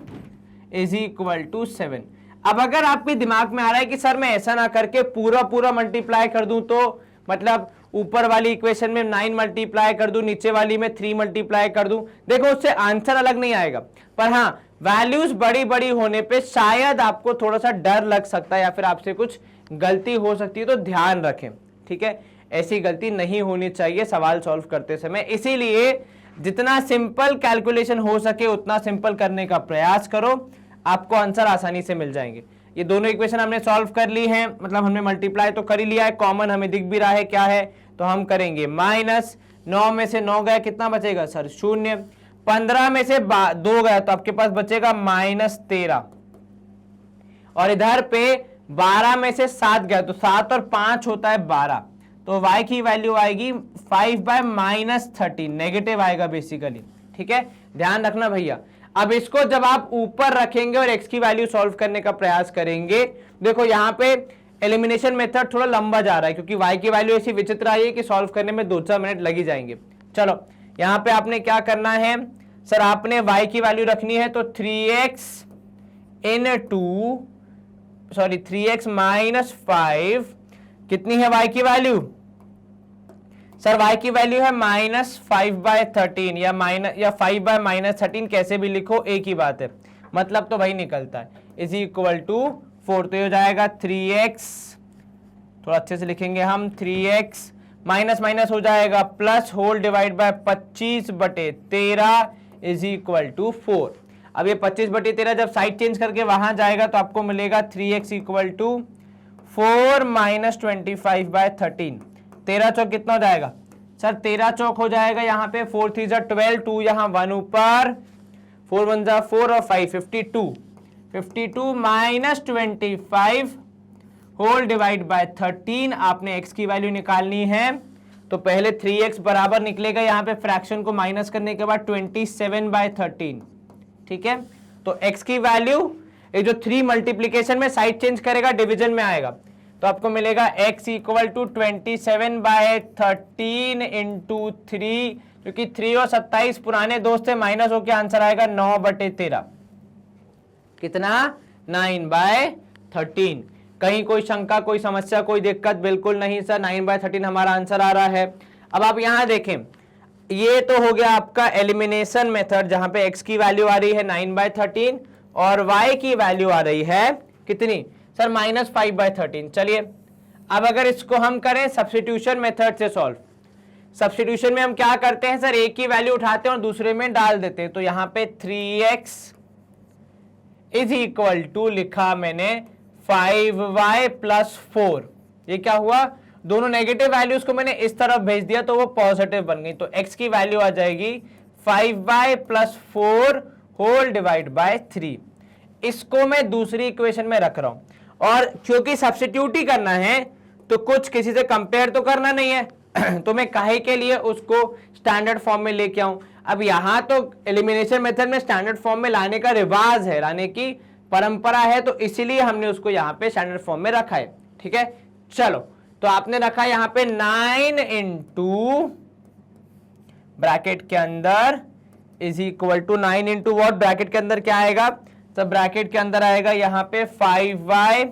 इज इक्वल टू 7। अब अगर आपके दिमाग में आ रहा है कि सर मैं ऐसा ना करके पूरा मल्टीप्लाई कर दूं, तो मतलब ऊपर वाली इक्वेशन में 9 मल्टीप्लाई कर दूं, नीचे वाली में 3 मल्टीप्लाई कर दूं, देखो उससे आंसर अलग नहीं आएगा, पर हाँ वैल्यूज बड़ी बड़ी होने पे शायद आपको थोड़ा सा डर लग सकता है या फिर आपसे कुछ गलती हो सकती है, तो ध्यान रखें, ठीक है। ऐसी गलती नहीं होनी चाहिए सवाल सॉल्व करते समय, इसीलिए जितना सिंपल कैलकुलेशन हो सके उतना सिंपल करने का प्रयास करो, आपको आंसर आसानी से मिल जाएंगे। ये दोनों इक्वेशन हमने सॉल्व कर ली हैं, मतलब हमने मल्टीप्लाई तो कर ही लिया है, कॉमन हमें दिख भी रहा है क्या है, तो हम करेंगे माइनस 9 में से 9 गया, कितना बचेगा सर 0। 15 में से 2 गया तो आपके पास बचेगा माइनस 13, और इधर पे 12 में से 7 गया तो 7 और 5 होता है 12, तो y की वैल्यू आएगी 5/-13, नेगेटिव आएगा बेसिकली, ठीक है। ध्यान रखना भैया। अब इसको जब आप ऊपर रखेंगे और x की वैल्यू सॉल्व करने का प्रयास करेंगे, देखो यहां पे एलिमिनेशन मेथड थोड़ा लंबा जा रहा है क्योंकि y की वैल्यू ऐसी विचित्र आई है कि सॉल्व करने में 2-4 मिनट लग ही जाएंगे। चलो यहां पे आपने क्या करना है सर, आपने y की वैल्यू रखनी है तो 3x माइनस 5, कितनी है y की वैल्यू सर? y की वैल्यू है -5/13 या 5/-13, कैसे भी लिखो एक ही बात है, मतलब तो वही निकलता है, इज इक्वल टू 4। तो ये हो जाएगा 3x, थोड़ा अच्छे से लिखेंगे हम, 3x माइनस माइनस हो जाएगा plus whole divide by 25/13 is equal to 4। अब ये 25/13 जब साइड चेंज करके वहां जाएगा तो आपको मिलेगा 3x इक्वल टू 4 माइनस 25/13, 13 चौक कितना हो जाएगा सर? 13 चौक हो जाएगा यहाँ पे 4 3 जा 12, 2 यहाँ 1 ऊपर, 4 1 जा 4 और 5 52, 52 माइनस 25 होल डिवाइड बाय 13। आपने x की वैल्यू निकालनी है तो पहले 3x बराबर निकलेगा यहाँ पे फ्रैक्शन को माइनस करने के बाद 27/13, ठीक है। तो x की वैल्यू ये जो 3 मल्टीप्लीकेशन में साइड चेंज करेगा डिवीजन में आएगा, तो आपको मिलेगा x इक्वल टू 27/13 इंटू 3, क्योंकि 3 और 27 पुराने दोस्त है, माइनस होकर आंसर आएगा 9/13, कितना 9/13। कहीं कोई शंका, कोई समस्या, कोई दिक्कत? बिल्कुल नहीं सर, 9/13 हमारा आंसर आ रहा है। अब आप यहां देखें, ये तो हो गया आपका एलिमिनेशन मेथड जहां पे x की वैल्यू आ रही है 9/13 और y की वैल्यू आ रही है कितनी सर? -5/13। चलिए अब अगर इसको हम करें सब्स्टिट्यूशन मेथड से सॉल्व, सब्स्टिट्यूशन में हम क्या करते हैं सर? एक की वैल्यू उठाते हैं और दूसरे में डाल देते हैं। तो यहां पे 3x इज इक्वल टू लिखा मैंने 5y + 4, ये क्या हुआ? दोनों नेगेटिव वैल्यूज को मैंने इस तरफ भेज दिया तो वो पॉजिटिव बन गई, तो x की वैल्यू आ जाएगी 5y + 4 होल डिवाइड बाय 3। इसको मैं दूसरी इक्वेशन में रख रहा हूं, और क्योंकि सब्स्टिट्यूट ही करना है तो कुछ किसी से कंपेयर तो करना नहीं है तो मैं काहे के लिए उसको स्टैंडर्ड फॉर्म में लेके आऊं। अब यहां तो एलिमिनेशन मेथड में स्टैंडर्ड फॉर्म में लाने का रिवाज है, लाने की परंपरा है, तो इसीलिए हमने उसको यहां पे स्टैंडर्ड फॉर्म में रखा है, ठीक है। चलो तो आपने रखा यहां पे 9 इंटू ब्रैकेट के अंदर is equal to 9 into what, bracket के अंदर क्या आएगा? तो ब्रैकेट के अंदर आएगा यहां पे 5y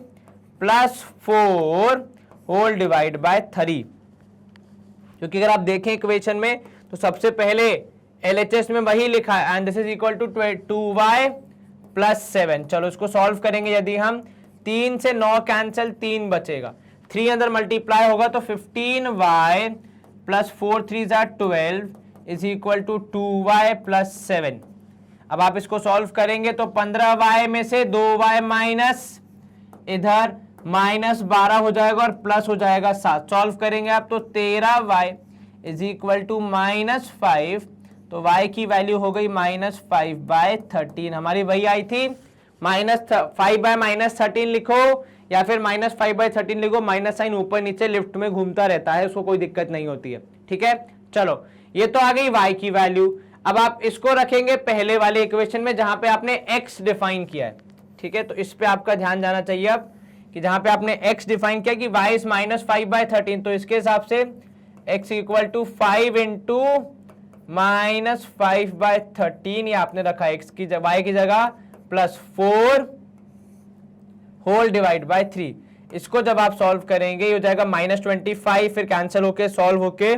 + 4 होल डिवाइड बाय 3, क्योंकि अगर आप देखें इक्वेशन में तो सबसे पहले LHS में वही लिखा है, and this is equal to 2y + 7। चलो इसको सॉल्व करेंगे, यदि हम 3 से 9 कैंसिल, 3 बचेगा, 3 अंदर मल्टीप्लाई होगा तो 15y + 4 3 जा 12 इज इक्वल टू 2y + 7। अब आप इसको सॉल्व करेंगे तो 15y में से 2y माइनस, इधर -12 हो जाएगा और प्लस हो जाएगा 7। सॉल्व करेंगे आप तो 13y इज इक्वल टू -5, तो y की वैल्यू हो गई -5/13। हमारी वही आई थी, -5/-13 लिखो या फिर -5/13 लिखो, माइनस साइन ऊपर नीचे लिफ्ट में घूमता रहता है, उसको कोई दिक्कत नहीं होती है, ठीक है। चलो ये तो आ गई y की वैल्यू। अब आप इसको रखेंगे पहले वाले इक्वेशन में जहां पे आपने x डिफाइन किया है, ठीक है। तो इस पे आपका ध्यान जाना चाहिए अब कि जहां पे आपने x डिफाइन किया कि y इज -5/13, तो इसके हिसाब से x इक्वल टू 5 इंटू -5/13, ये आपने रखा x की y की जगह +4 होल डिवाइड बाय 3। इसको जब आप सॉल्व करेंगे ये हो जाएगा -25, फिर कैंसिल होके सॉल्व होके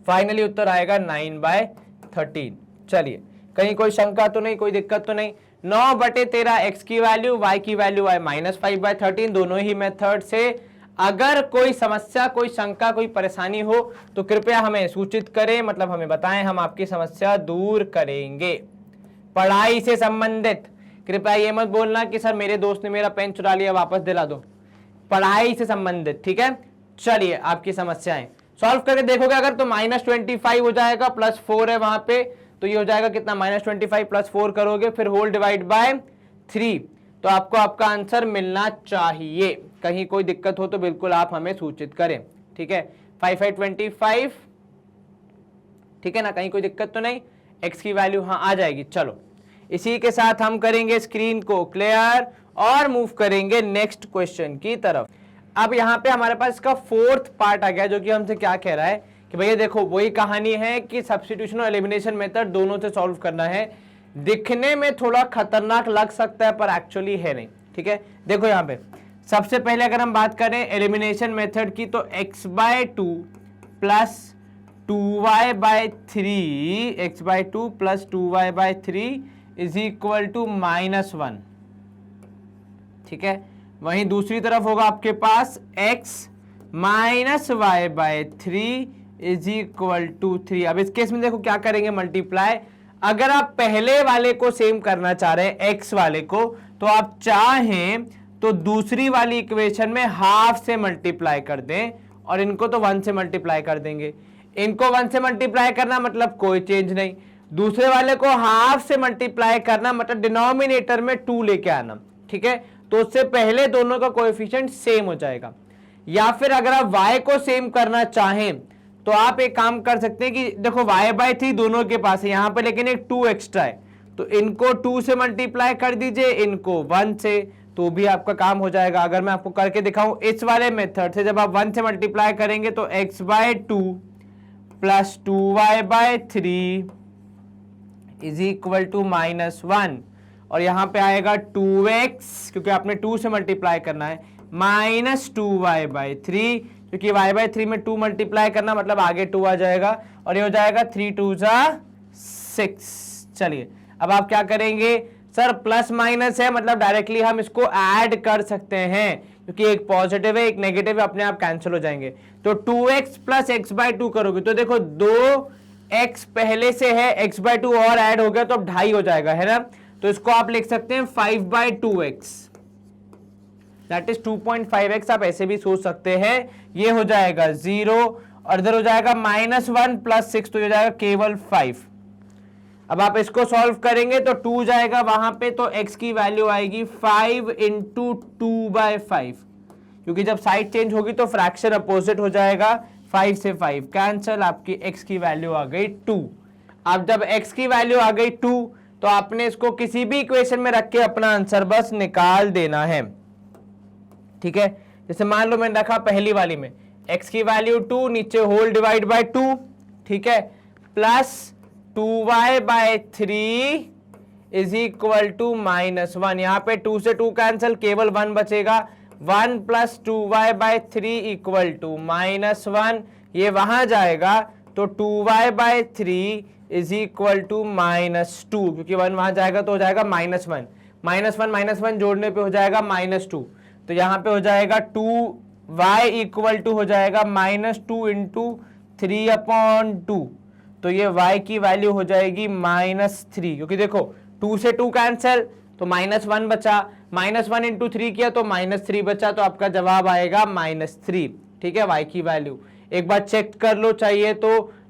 फाइनली उत्तर आएगा 9/13। चलिए कहीं कोई शंका तो नहीं, कोई दिक्कत तो नहीं? 9/13 x की वैल्यू, y की वैल्यू है -5/13, दोनों ही मेथड से। अगर कोई समस्या, कोई शंका, कोई परेशानी हो तो कृपया हमें सूचित करें, मतलब हमें बताएं, हम आपकी समस्या दूर करेंगे। पढ़ाई से संबंधित कृपया ये मत बोलना कि सर मेरे दोस्त ने मेरा पेन चुरा लिया, वापस दिला दो। पढ़ाई से संबंधित, ठीक है। चलिए आपकी समस्याएं सॉल्व करके देखोगे, अगर तो -25 हो जाएगा, +4 है वहां पे, तो ये हो जाएगा कितना? -25 + 4 करोगे, फिर होल डिवाइड बाय 3, तो आपको आपका आंसर मिलना चाहिए। कहीं कोई दिक्कत हो तो बिल्कुल आप हमें सूचित करें, ठीक है। 5 5 25, ठीक है ना, कहीं कोई दिक्कत तो नहीं? x की वैल्यू हाँ आ जाएगी। चलो इसी के साथ हम करेंगे स्क्रीन को क्लियर और मूव करेंगे नेक्स्ट क्वेश्चन की तरफ। अब यहाँ पे हमारे पास इसका 4th पार्ट आ गया, जो कि हमसे क्या कह रहा है कि भैया देखो वही कहानी है कि सब्स्टिट्यूशन और एलिमिनेशन मेथड दोनों से सॉल्व करना है। दिखने में थोड़ा खतरनाक लग सकता है पर एक्चुअली है नहीं, ठीक है। देखो यहाँ पे सबसे पहले अगर हम बात करें एलिमिनेशन मेथड की, तो x/2 + 2y/3, x/2 + 2y/3 is equal to -1, ठीक है। वहीं दूसरी तरफ होगा आपके पास x - y/3 is equal to 3। अब इस केस में देखो क्या करेंगे, मल्टीप्लाई। अगर आप पहले वाले को सेम करना चाह रहे हैं x वाले को, तो आप चाहें तो दूसरी वाली इक्वेशन में हाफ से मल्टीप्लाई कर दें और इनको तो 1 से मल्टीप्लाई कर देंगे। इनको 1 से मल्टीप्लाई करना मतलब कोई चेंज नहीं, दूसरे वाले को हाफ से मल्टीप्लाई करना मतलब डिनोमिनेटर में 2 लेके आना, ठीक है। तो उससे पहले दोनों का कोएफिशिएंट सेम हो जाएगा। या फिर अगर आप y को सेम करना चाहें तो आप एक काम कर सकते हैं कि देखो y/3 दोनों के पास है यहाँ पे, लेकिन एक 2 एक्स्ट्रा है, तो इनको 2 से मल्टीप्लाई कर दीजिए, इनको 1 से, तो भी आपका काम हो जाएगा। अगर मैं आपको करके दिखाऊं इस वाले मेथड से, जब आप 1 से मल्टीप्लाई करेंगे तो x/2 plus 2y/3 is equal to -1, और यहां पे आएगा 2x, क्योंकि आपने 2 से मल्टीप्लाई करना है, माइनस 2y/3, क्योंकि y/3 में 2 मल्टीप्लाई करना मतलब आगे 2 आ जाएगा, और ये हो जाएगा 3 2 6। चलिए अब आप क्या करेंगे, सर प्लस माइनस है मतलब डायरेक्टली हम इसको ऐड कर सकते हैं, क्योंकि एक पॉजिटिव है एक नेगेटिव है, अपने आप कैंसिल हो जाएंगे। तो 2x प्लस x/2 करोगे तो देखो 2x पहले से है, x/2 और ऐड हो गया तो अब 2.5 हो जाएगा, है ना। तो इसको आप लिख सकते हैं 5/2x, दैट इज 2.5x। आप ऐसे भी सोच सकते हैं, ये हो जाएगा 0 और इधर हो जाएगा -1 प्लस 6, तो ये हो जाएगा केवल 5। अब आप इसको सॉल्व करेंगे तो 2 जाएगा वहां पे, तो x की वैल्यू आएगी 5 इंटू 2/5, क्योंकि जब साइड चेंज होगी तो फ्रैक्शन अपोजिट हो जाएगा, 5 से 5 कैंसिल, आपकी x की वैल्यू आ गई 2। अब जब x की वैल्यू आ गई 2 तो आपने इसको किसी भी इक्वेशन में रख के अपना आंसर बस निकाल देना है, ठीक है। जैसे मान लो मैंने रखा पहली वाली में x की वैल्यू 2, नीचे होल डिवाइड बाय 2, ठीक है, plus 2y/3 is equal to -1। यहां पे 2 से 2 कैंसिल, केवल 1 बचेगा, 1 प्लस 2y/3 इक्वल टू -1, ये वहां जाएगा तो 2y/3 इज इक्वल टू -2, क्योंकि 1 वहां जाएगा तो हो जाएगा -1, -1 जोड़ने पे हो जाएगा -2, तो यहां पे हो जाएगा 2y इक्वल टू हो जाएगा -2 इंटू 3/2, तो ये y की वैल्यू हो जाएगी -3, क्योंकि देखो 2 से 2 कैंसिल तो -1 बचा, -1 इंटू 3 किया तो -3 बचा, तो आपका जवाब आएगा -3, ठीक है, y की वैल्यू। एक बार चेक कर लो चाहिए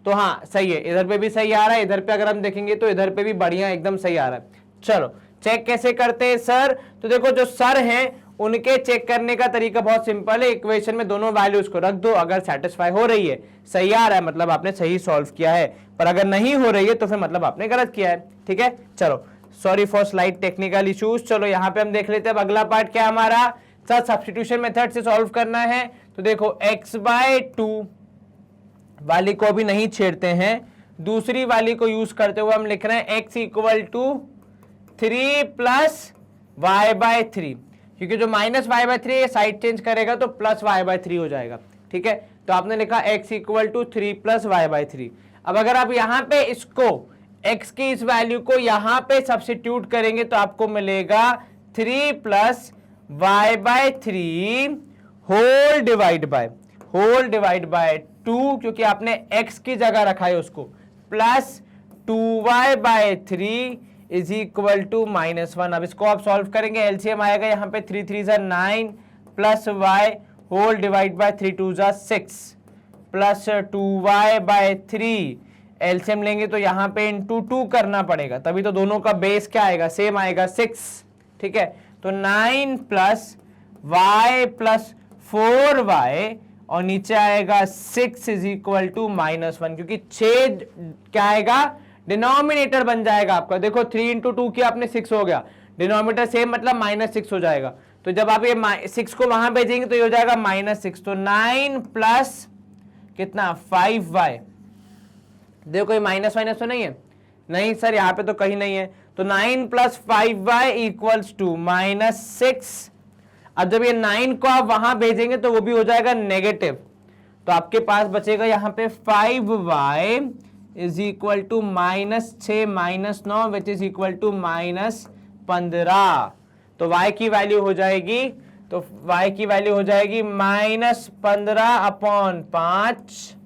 तो हाँ सही है, इधर पे भी सही आ रहा है, इधर पे अगर हम देखेंगे तो इधर पे भी बढ़िया एकदम सही आ रहा है। चलो चेक कैसे करते हैं सर, तो देखो जो सर हैं उनके चेक करने का तरीका बहुत सिंपल है, इक्वेशन में दोनों वैल्यूज को रख दो, अगर सेटिस्फाई हो रही है, सही आ रहा है, मतलब आपने सही सॉल्व किया है, पर अगर नहीं हो रही है तो फिर मतलब आपने गलत किया है, ठीक है। चलो sorry for slight technical issues. चलो यहाँ पे हम देख लेते हैं अब अगला पार्ट क्या हमारा, सर सब्स्टिट्यूशन मेथड से सॉल्व करना है। तो देखो x/2 वाली को भी नहीं छेड़ते हैं, दूसरी वाली को यूज करते हुए हम लिख रहे हैं x equal to 3 plus y/3, क्योंकि जो -y/3 साइड चेंज करेगा तो प्लस y/3 हो जाएगा, ठीक है। तो आपने लिखा x equal to 3 plus y/3। अब अगर आप यहाँ पे इसको x की इस वैल्यू को यहाँ पे सब्स्टिट्यूट करेंगे तो आपको मिलेगा 3 plus y/3 whole divide by 2, क्योंकि आपने x की जगह रखा है उसको, plus 2y/3 is equal to -1। अब इसको आप सॉल्व करेंगे, एलसीएम आएगा यहाँ पे 3 3 9 plus y whole divide by 3 2 6 plus 2y/3, LCM लेंगे तो यहाँ पे इंटू 2 करना पड़ेगा, तभी तो दोनों का बेस क्या आएगा, सेम आएगा 6, ठीक है। तो 9 प्लस y प्लस 4y और नीचे आएगा 6 इज इक्वल टू -1, क्योंकि 6 क्या आएगा, डिनोमिनेटर बन जाएगा आपका। देखो 3 इंटू 2 किया आपने 6 हो गया, डिनोमिनेटर सेम मतलब -6 हो जाएगा। तो जब आप ये 6 को वहां भेजेंगे तो ये हो जाएगा -6, तो 9 प्लस कितना 5y, देखो कोई माइनस माइनस तो नहीं है, नहीं सर यहाँ पे तो कहीं नहीं है, तो 9 प्लस 5y इक्वल्स टू -6। अब जब ये 9 को आप वहां भेजेंगे तो वो भी हो जाएगा नेगेटिव, तो आपके पास बचेगा यहाँ पे 5y is equal to -6 -9 which is equal to -15। तो y की वैल्यू हो जाएगी, तो y की वैल्यू हो जाएगी -15/5,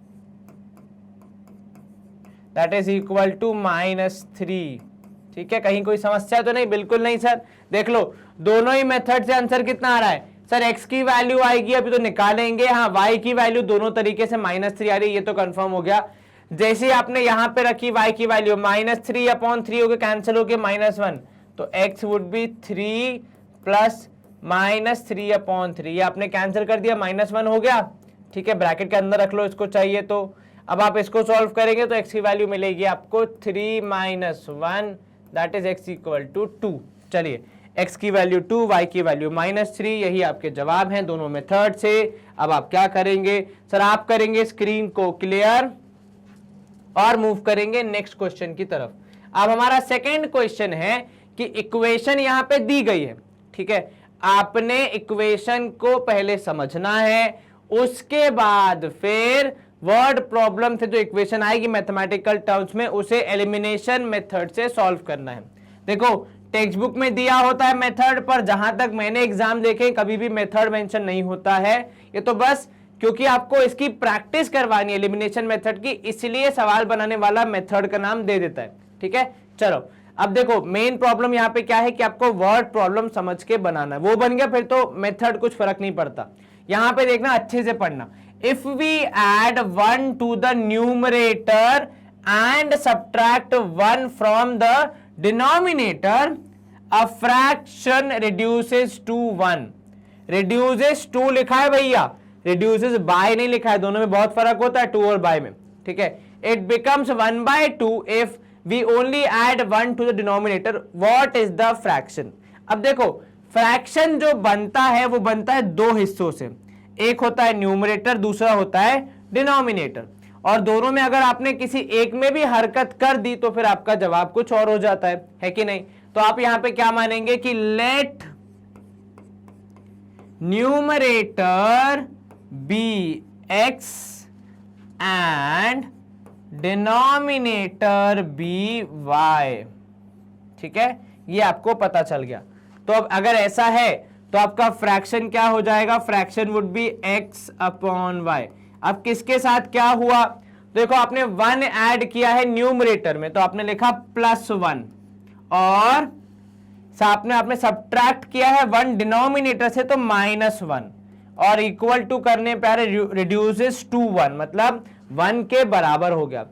दैट इज इक्वल टू -3, ठीक है, कहीं कोई समस्या तो नहीं? बिल्कुल नहीं सर। देख लो दोनों ही मेथड से आंसर कितना आ रहा है सर, x की वैल्यू आएगी अभी तो निकालेंगे, हाँ y की वैल्यू दोनों तरीके से -3 आ रही है, ये तो कंफर्म हो गया। जैसे आपने यहां पे रखी y की वैल्यू -3/3 हो गया, कैंसिल हो गया -1, तो x वुड बी 3 प्लस -3/3, ये आपने कैंसिल कर दिया, -1 हो गया। ठीक है, ब्रैकेट के अंदर रख लो इसको चाहिए तो। अब आप इसको सॉल्व करेंगे तो x की वैल्यू मिलेगी आपको 3 - 1, दैट इज x = 2। चलिए x की वैल्यू 2, y की वैल्यू -3, यही आपके जवाब हैं दोनों मेथड से। अब आप क्या करेंगे सर, आप करेंगे स्क्रीन को क्लियर और मूव करेंगे नेक्स्ट क्वेश्चन की तरफ। अब हमारा सेकेंड क्वेश्चन है कि इक्वेशन यहां पे दी गई है, ठीक है, आपने इक्वेशन को पहले समझना है, उसके बाद फिर वर्ड प्रॉब्लम से जो इक्वेशन आएगी मैथमेटिकल टर्म्स में उसे एलिमिनेशन मेथड से सॉल्व करना है। देखो टेक्स्ट बुक में दिया होता है मेथड, पर जहां तक मैंने एग्जाम देखे कभी भी मेथड मेंशन नहीं होता है, ये तो बस क्योंकि आपको इसकी प्रैक्टिस करवानी है एलिमिनेशन मेथड की, इसलिए सवाल बनाने वाला मेथड का नाम दे देता है। ठीक है, चलो अब देखो मेन प्रॉब्लम यहाँ पे क्या है कि आपको वर्ड प्रॉब्लम समझ के बनाना है, वो बन गया फिर तो मेथड कुछ फर्क नहीं पड़ता। यहां पे देखना, अच्छे से पढ़ना। If we add 1 to the numerator and subtract 1 from the denominator, a fraction reduces to 1। Reduces to लिखा है भैया, रिड्यूसेस बाय नहीं लिखा है, दोनों में बहुत फर्क होता है 2 और बाय में। ठीक है, it becomes 1/2 if we only add 1 to the denominator, what is the fraction. अब देखो फ्रैक्शन जो बनता है वो बनता है दो हिस्सों से, एक होता है न्यूमरेटर, दूसरा होता है डिनोमिनेटर, और दोनों में अगर आपने किसी एक में भी हरकत कर दी तो फिर आपका जवाब कुछ और हो जाता है कि नहीं। तो आप यहां पे क्या मानेंगे कि let numerator be x and denominator be y। ठीक है, ये आपको पता चल गया। तो अब अगर ऐसा है तो आपका फ्रैक्शन क्या हो जाएगा, फ्रैक्शन वुड बी x/y। अब किसके साथ क्या हुआ, देखो आपने 1 ऐड किया है न्यूमरेटर में तो आपने लिखा +1, और आपने सब्ट्रैक्ट किया है 1 डिनोमिनेटर से तो -1, और इक्वल टू करने पर रिड्यूसेस टू 1, मतलब 1 के बराबर हो गया।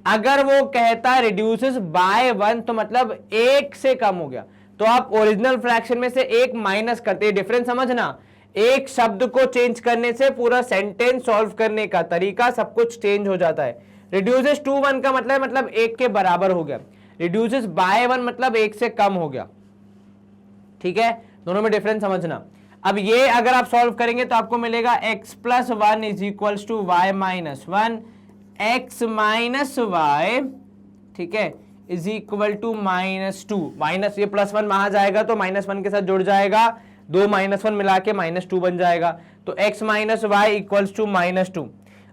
अगर वो कहता रिड्यूसेस बाय 1 तो मतलब 1 से कम हो गया, तो आप ओरिजिनल फ्रैक्शन में से 1 माइनस करते हैं। डिफरेंस समझना, एक शब्द को चेंज करने से पूरा सेंटेंस सॉल्व करने का तरीका सब कुछ चेंज हो जाता है। रिड्यूसेस टू 1 का मतलब 1 के बराबर हो गया, रिड्यूसेस बाय 1 मतलब 1 से कम हो गया। ठीक है, दोनों में डिफरेंस समझना। अब ये अगर आप सॉल्व करेंगे तो आपको मिलेगा x + 1 = y - 1, x - y, ठीक है, = -2, माइनस ये +1 वहां जाएगा तो -1 के साथ जुड़ जाएगा, 2 -1 मिला के -2 बन जाएगा, तो x - y = -2।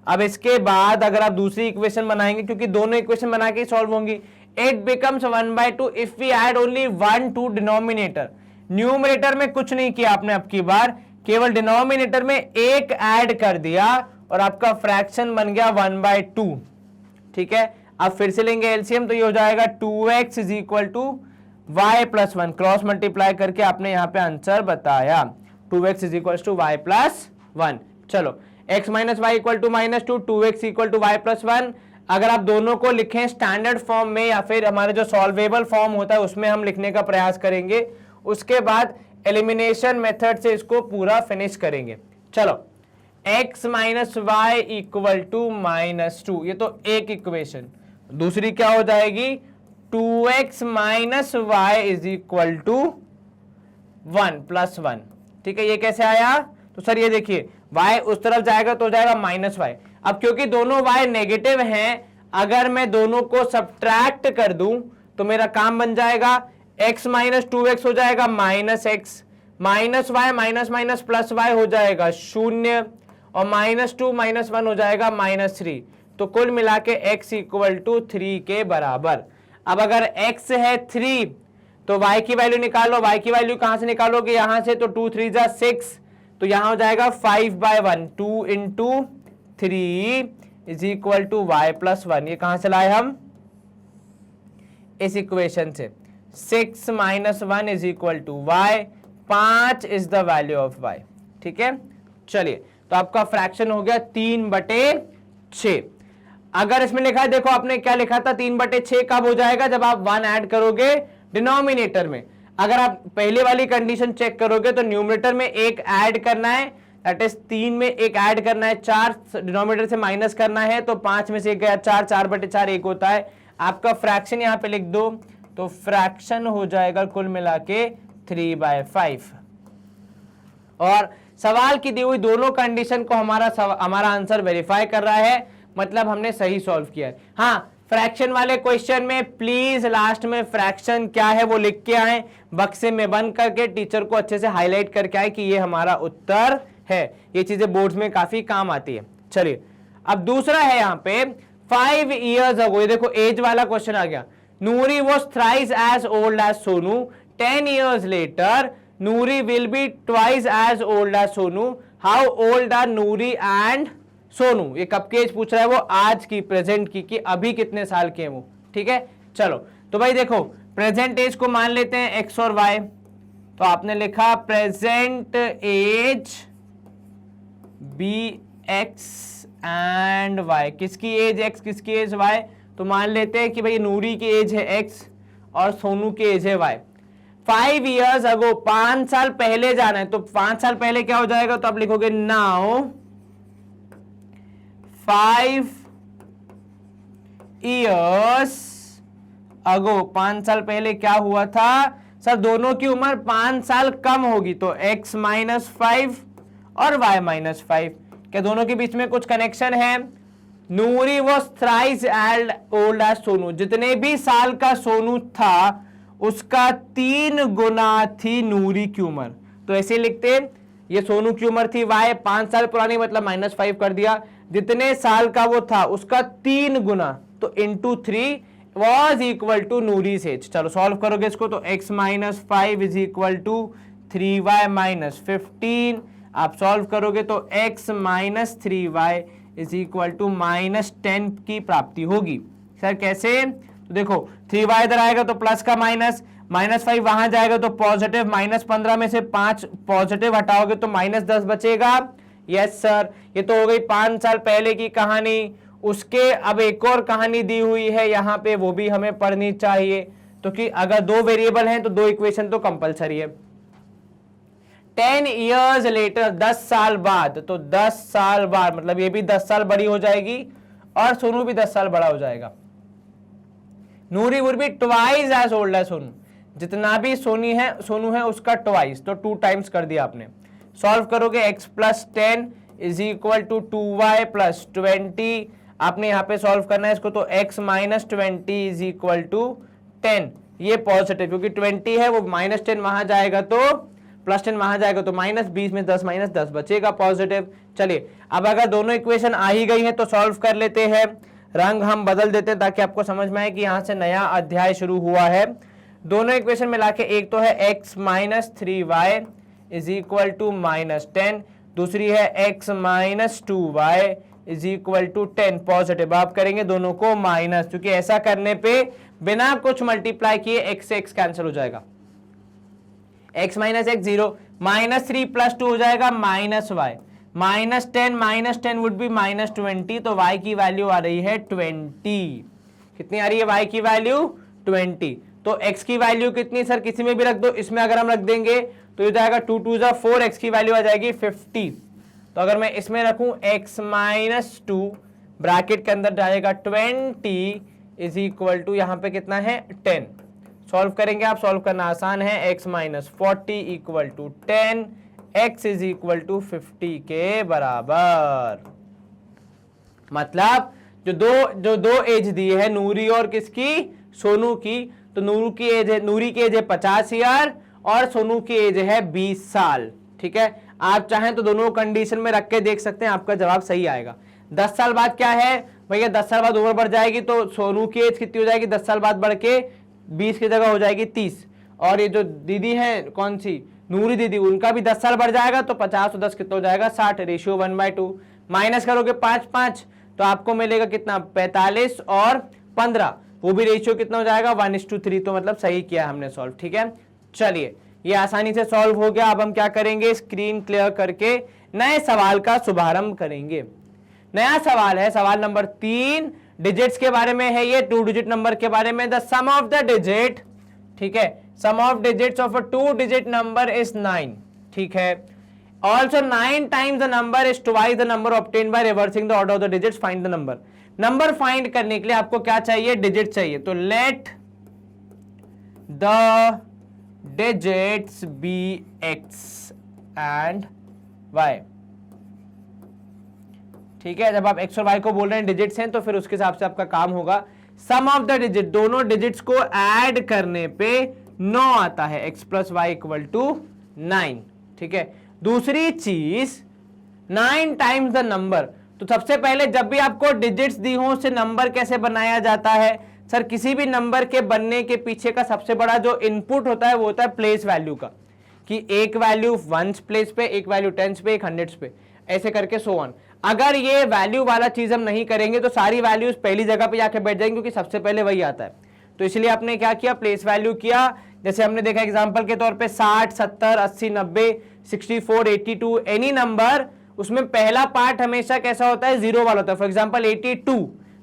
अब इसके बाद अगर आप दूसरी इक्वेशन बनाएंगे, क्योंकि दोनों इक्वेशन बना के सॉल्व होंगी, it becomes 1/2 if we add only 1 to denominator. Numerator में कुछ नहीं किया आपने, अब की बार केवल डिनोमिनेटर में 1 ऐड कर दिया और आपका फ्रैक्शन बन गया 1/2। ठीक है, अब फिर से लेंगे एलसीएम तो ये हो जाएगा 2x = y + 1, क्रॉस मल्टीप्लाई करके आपने यहां पे आंसर बताया, 2x = y + 1। चलो x - y = -2, 2x = y + 1। अगर आप दोनों को लिखें स्टैंडर्ड फॉर्म में या फिर हमारे जो सॉल्वेबल फॉर्म होता है उसमें हम लिखने का प्रयास करेंगे, उसके बाद एलिमिनेशन मेथड से इसको पूरा फिनिश करेंगे। चलो x - y = -2, ये तो एक इक्वेशन। दूसरी क्या हो जाएगी, 2x - y = 1 + 1। ठीक है, ये कैसे आया, तो सर ये देखिए y उस तरफ जाएगा तो हो जाएगा -y। अब क्योंकि दोनों y नेगेटिव हैं, अगर मैं दोनों को सब्ट्रैक्ट कर दूं तो मेरा काम बन जाएगा, x - 2x हो जाएगा -x, -y +y हो जाएगा 0, और -2 - 1 हो जाएगा -3, तो कुल मिला के x = 3 के बराबर। अब अगर x है 3 तो y की वैल्यू निकालो, y की वैल्यू कहां से निकालोगे, यहां से, तो 2 × 3 = 6, तो यहां हो जाएगा 5/1, 2 × 3 = y + 1। ये कहां से लाए हम, इस इक्वेशन से। 6 माइनस 1 is equal to y, 5 is the value of y। ठीक है, चलिए तो आपका फ्रैक्शन हो गया 3/6। अगर इसमें लिखा है, देखो आपने क्या लिखा था, 3/6 कब हो जाएगा, जब आप 1 ऐड करोगे डिनोमिनेटर में। अगर आप पहले वाली कंडीशन चेक करोगे तो न्यूमरेटर में 1 ऐड करना है, दैट इज 3 में 1 ऐड करना है, 4 डिनोमिनेटर से माइनस करना है, तो 5 में से 1 गया 4, 4/4 1 होता है। आपका फ्रैक्शन यहां पे लिख दो, तो फ्रैक्शन हो जाएगा कुल मिला के 3/5। और सवाल की दी हुई दोनों कंडीशन को हमारा आंसर वेरीफाई कर रहा है, मतलब हमने सही सॉल्व किया है। हाँ, फ्रैक्शन वाले क्वेश्चन में प्लीज लास्ट में फ्रैक्शन क्या है वो लिख के आए, बक्से में बंद करके टीचर को अच्छे से हाईलाइट करके आए कि ये हमारा उत्तर है। ये चीजें बोर्ड्स में काफी काम आती है। चलिए अब दूसरा है यहाँ पे 5 years ago, ये देखो एज वाला क्वेश्चन आ गया। Noori was thrice as old as Sonu, 10 years later Noori will be twice as old as Sonu, how old are Noori and Sonu. ये कब की एज पूछ रहा है, वो आज की, प्रेजेंट की, कि अभी कितने साल के हैं वो। ठीक है, चलो तो भाई देखो प्रेजेंट एज को मान लेते हैं एक्स और वाई, तो आपने लिखा present age be x and y. किसकी एज एक्स, किसकी एज वाई, तो मान लेते हैं कि भाई नूरी की एज है एक्स और सोनू की एज है वाई। 5 years ago, 5 साल पहले जाना है, तो 5 साल पहले क्या हो जाएगा, तो आप लिखोगे नाउ 5 years ago, 5 साल पहले क्या हुआ था सर, दोनों की उम्र 5 साल कम होगी, तो x -5 और y -5। क्या दोनों के बीच में कुछ कनेक्शन है? Noori was thrice old as Sonu, जितने भी साल का सोनू था उसका 3 गुना थी नूरी की उम्र। तो ऐसे लिखते हैं, ये सोनू की उम्र थी y, 5 साल पुरानी, मतलब -5 कर दिया, जितने साल का वो था उसका 3 गुना, तो into 3 was equal to Noori age. चलो सॉल्व करोगे इसको, तो x -5 is equal to 3y -15। आप सॉल्व करोगे तो x -3y is equal to -10 की प्राप्ति होगी। सर कैसे? तो देखो 3y इधर आएगा तो प्लस का माइनस, -5 वहां जाएगा तो पॉजिटिव, -15 में से 5 पॉजिटिव हटाओगे तो -10 बचेगा। यस सर, ये तो हो गई 5 साल पहले की कहानी। उसके अब एक और कहानी दी हुई है यहाँ पे, वो भी हमें पढ़नी चाहिए, तो कि अगर 2 वेरिएबल हैं तो 2 इक्वेशन तो कंपलसरी है। 10 years later, 10 साल बाद, तो 10 साल बाद मतलब ये भी 10 साल बड़ी हो जाएगी और सोनू भी 10 साल बड़ा हो जाएगा। Noori would be twice as old as Sonu, जितना भी सोनू है उसका ट्वाइस, तो 2 टाइम्स कर दिया आपने। सॉल्व करोगे x + 10 is equal to 2y + 20। आपने यहाँ पे सॉल्व करना है इसको, तो x - 20 इज इक्वल टू 10। ये पॉजिटिव, क्योंकि 20 है वो -10 वहां जाएगा तो +10 वहां जाएगा तो -20 में 10 -10 बचेगा पॉजिटिव। चलिए अब अगर दोनों इक्वेशन आ ही गई हैं तो सॉल्व कर लेते हैं। रंग हम बदल देते हैं ताकि आपको समझ में आए कि यहाँ से नया अध्याय शुरू हुआ है। दोनों इक्वेशन मिला के, एक तो है x -3y is equal to -10, दूसरी है x -2y is equal to 10 positive. आप करेंगे दोनों को माइनस, क्योंकि ऐसा करने पे बिना कुछ मल्टीप्लाई किए x से x कैंसिल हो जाएगा। x - x 0, -3 + 2 हो जाएगा -y, -10 वुड बी -20, तो y की वैल्यू आ रही है 20। कितनी आ रही है y की वैल्यू? 20। तो x की वैल्यू कितनी सर, किसी में भी रख दो, इसमें अगर हम रख देंगे तो ये जाएगा 2 2 जा 4, x की वैल्यू आ जाएगी 50। तो अगर मैं इसमें रखूं x -2 ब्रैकेट के अंदर जाएगा 20 इज इक्वल टू यहाँ पे कितना है 10। सॉल्व करेंगे आप, सॉल्व करना आसान है। x -40 equal to 10, x is equal to 50 के बराबर। मतलब जो दो एज दी है नूरी और किसकी, सोनू की, तो नूरी की एज है 50 ईयर और सोनू की एज है 20 साल। ठीक है, आप चाहें तो दोनों कंडीशन में रख के देख सकते हैं, आपका जवाब सही आएगा। 10 साल बाद क्या है भैया, 10 साल बाद उम्र बढ़ जाएगी तो सोनू की एज कितनी हो जाएगी, 10 साल बाद बढ़ के 20 की जगह हो जाएगी 30। और ये जो दीदी है कौन सी, नूरी दीदी, उनका भी 10 साल बढ़ जाएगा तो 50 और 10 कितना हो जाएगा 60, रेशियो 1/2। माइनस करोगे 5 5 तो आपको मिलेगा कितना 45 और 15, वो भी रेशियो कितना हो जाएगा 1:3, तो मतलब सही किया हमने सॉल्व। ठीक है, चलिए ये आसानी से सॉल्व हो गया। अब हम क्या करेंगे, स्क्रीन क्लियर करके नए सवाल का शुभारंभ करेंगे। नया सवाल है सवाल नंबर 3, डिजिट्स के बारे में है ये, 2 डिजिट नंबर के बारे में। The sum of the digit, ठीक है, sum of digits of a 2 digit number is 9। ठीक है, also 9 times the number is twice the number obtained by reversing the order of the digits, find the number. Number find करने के लिए आपको क्या चाहिए, डिजिट चाहिए। तो let the digits be x and Y. ठीक है, जब आप एक्स और वाई को बोल रहे हैं डिजिट्स हैं, तो फिर उसके हिसाब से आपका काम होगा। सम ऑफ द डिजिट, दोनों डिजिट्स को ऐड करने पे 9 आता है, x plus y equal to 9। ठीक है, दूसरी चीज 9 टाइम्स द नंबर। तो सबसे पहले जब भी आपको डिजिट्स दी हो उससे नंबर कैसे बनाया जाता है, सर किसी भी नंबर के बनने के पीछे का सबसे बड़ा जो इनपुट होता है वो होता है प्लेस वैल्यू का, कि एक वैल्यू 1s प्लेस पे, एक वैल्यू 10s पे, एक 100s पे, ऐसे करके सो ऑन। अगर ये वैल्यू वाला चीज हम नहीं करेंगे तो सारी वैल्यूज पहली जगह पे जाके बैठ जाएंगी, क्योंकि सबसे पहले वही आता है। तो इसलिए आपने क्या किया, प्लेस वैल्यू किया। जैसे हमने देखा एग्जांपल के तौर पे 60, 70, 80, 90, 64, 82, एनी नंबर, उसमें पहला पार्ट हमेशा कैसा होता है, 0 वाला होता है। फॉर एग्जांपल 82,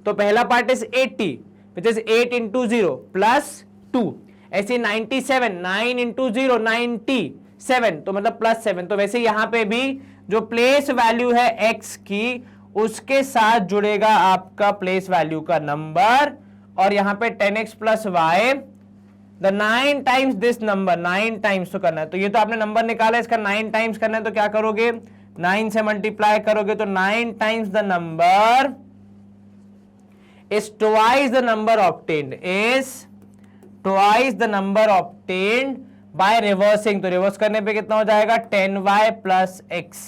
तो पहला part is 80 which is 8 into 0 plus 2। ऐसे 97, 9 इंटू 0 97, तो मतलब प्लस 7। तो वैसे यहां पे भी जो प्लेस वैल्यू है x की, उसके साथ जुड़ेगा आपका प्लेस वैल्यू का नंबर। और यहां पे 10x plus y, the 9 times this number, 9 times तो करना है। तो ये तो आपने नंबर निकाला, इसका 9 टाइम्स करना है, तो क्या करोगे, 9 से मल्टीप्लाई करोगे, तो 9 times the number is twice the number obtained, is twice the number obtained by reversing। तो रिवर्स करने पे कितना हो जाएगा, 10y प्लस x।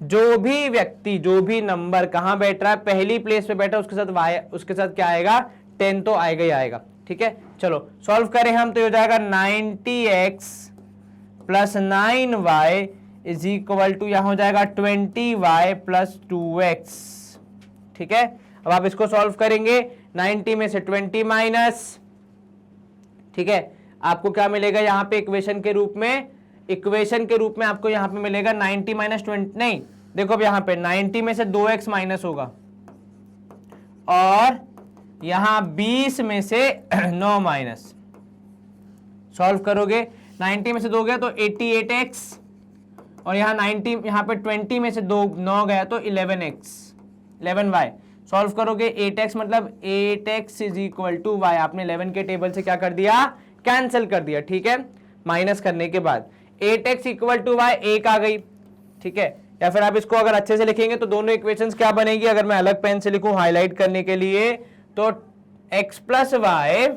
जो भी व्यक्ति, जो भी नंबर कहां बैठ रहा है, पहली प्लेस पे बैठा है, उसके साथ y, उसके साथ क्या आएगा, 10 तो आएगा ही आएगा। ठीक है, चलो सॉल्व करें हम, तो हो जाएगा 90x plus 9y is equal to, यहां हो जाएगा 20y प्लस 2x। ठीक है, अब आप इसको सॉल्व करेंगे, 90 में से 20 माइनस, ठीक है, आपको क्या मिलेगा यहां पे इक्वेशन के रूप में, आपको यहां पे मिलेगा 90 माइनस 20, नहीं देखो अब यहां पे 90 में से 2x माइनस होगा, और यहां 20 में से 9 माइनस। सॉल्व करोगे, 90 में से 2 गया तो 88x, और यहां 90, यहां पे 20 में से 9 गया तो 11y। सॉल्व करोगे 8x, मतलब 8x is equal to y। आपने 11 के टेबल से क्या कर दिया, कैंसिल कर दिया। ठीक है, माइनस करने के बाद 8x इक्वल टू y, 1 आ गई। ठीक है, या फिर आप इसको अगर अच्छे से लिखेंगे तो दोनों इक्वेशंस क्या बनेगी, अगर मैं अलग पेन से लिखूं हाईलाइट करने के लिए, तो x plus y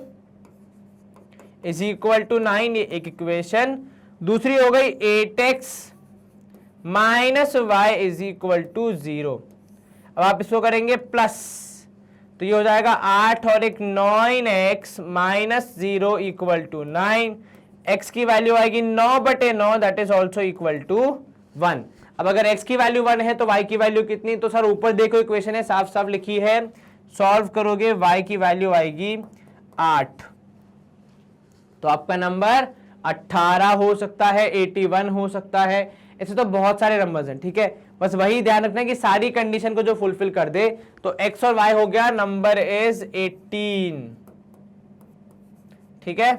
is equal to 9, ये एक इक्वेशन। दूसरी हो गई 8x minus y is equal to 0। अब आप इसको करेंगे प्लस, तो ये हो जाएगा 8 और एक 9x minus 0 equal to 9। x की वैल्यू आएगी 9/9, that is also equal to 1। अब अगर x की वैल्यू 1 है तो y की वैल्यू कितनी, तो सर ऊपर देखो इक्वेशन है, साफ साफ लिखी है। सॉल्व करोगे y की वैल्यू आएगी 8, तो आपका नंबर 18 हो सकता है, 81 हो सकता है, ऐसे तो बहुत सारे नंबर्स हैं। ठीक है, बस वही ध्यान रखना कि सारी कंडीशन को जो फुलफिल कर दे। तो x और y हो गया, नंबर इज 18। ठीक है,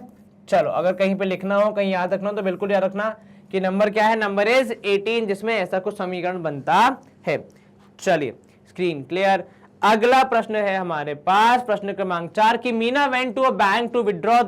चलो अगर कहीं पे लिखना हो, कहीं याद रखना हो, तो बिल्कुल याद रखना कि नंबर क्या है, नंबर इज 18, जिसमें ऐसा कुछ समीकरण बनता है। चलिए स्क्रीन क्लियर। अगला प्रश्न है हमारे पास, प्रश्न क्रमांक 4 की Meena went to a bank to withdraw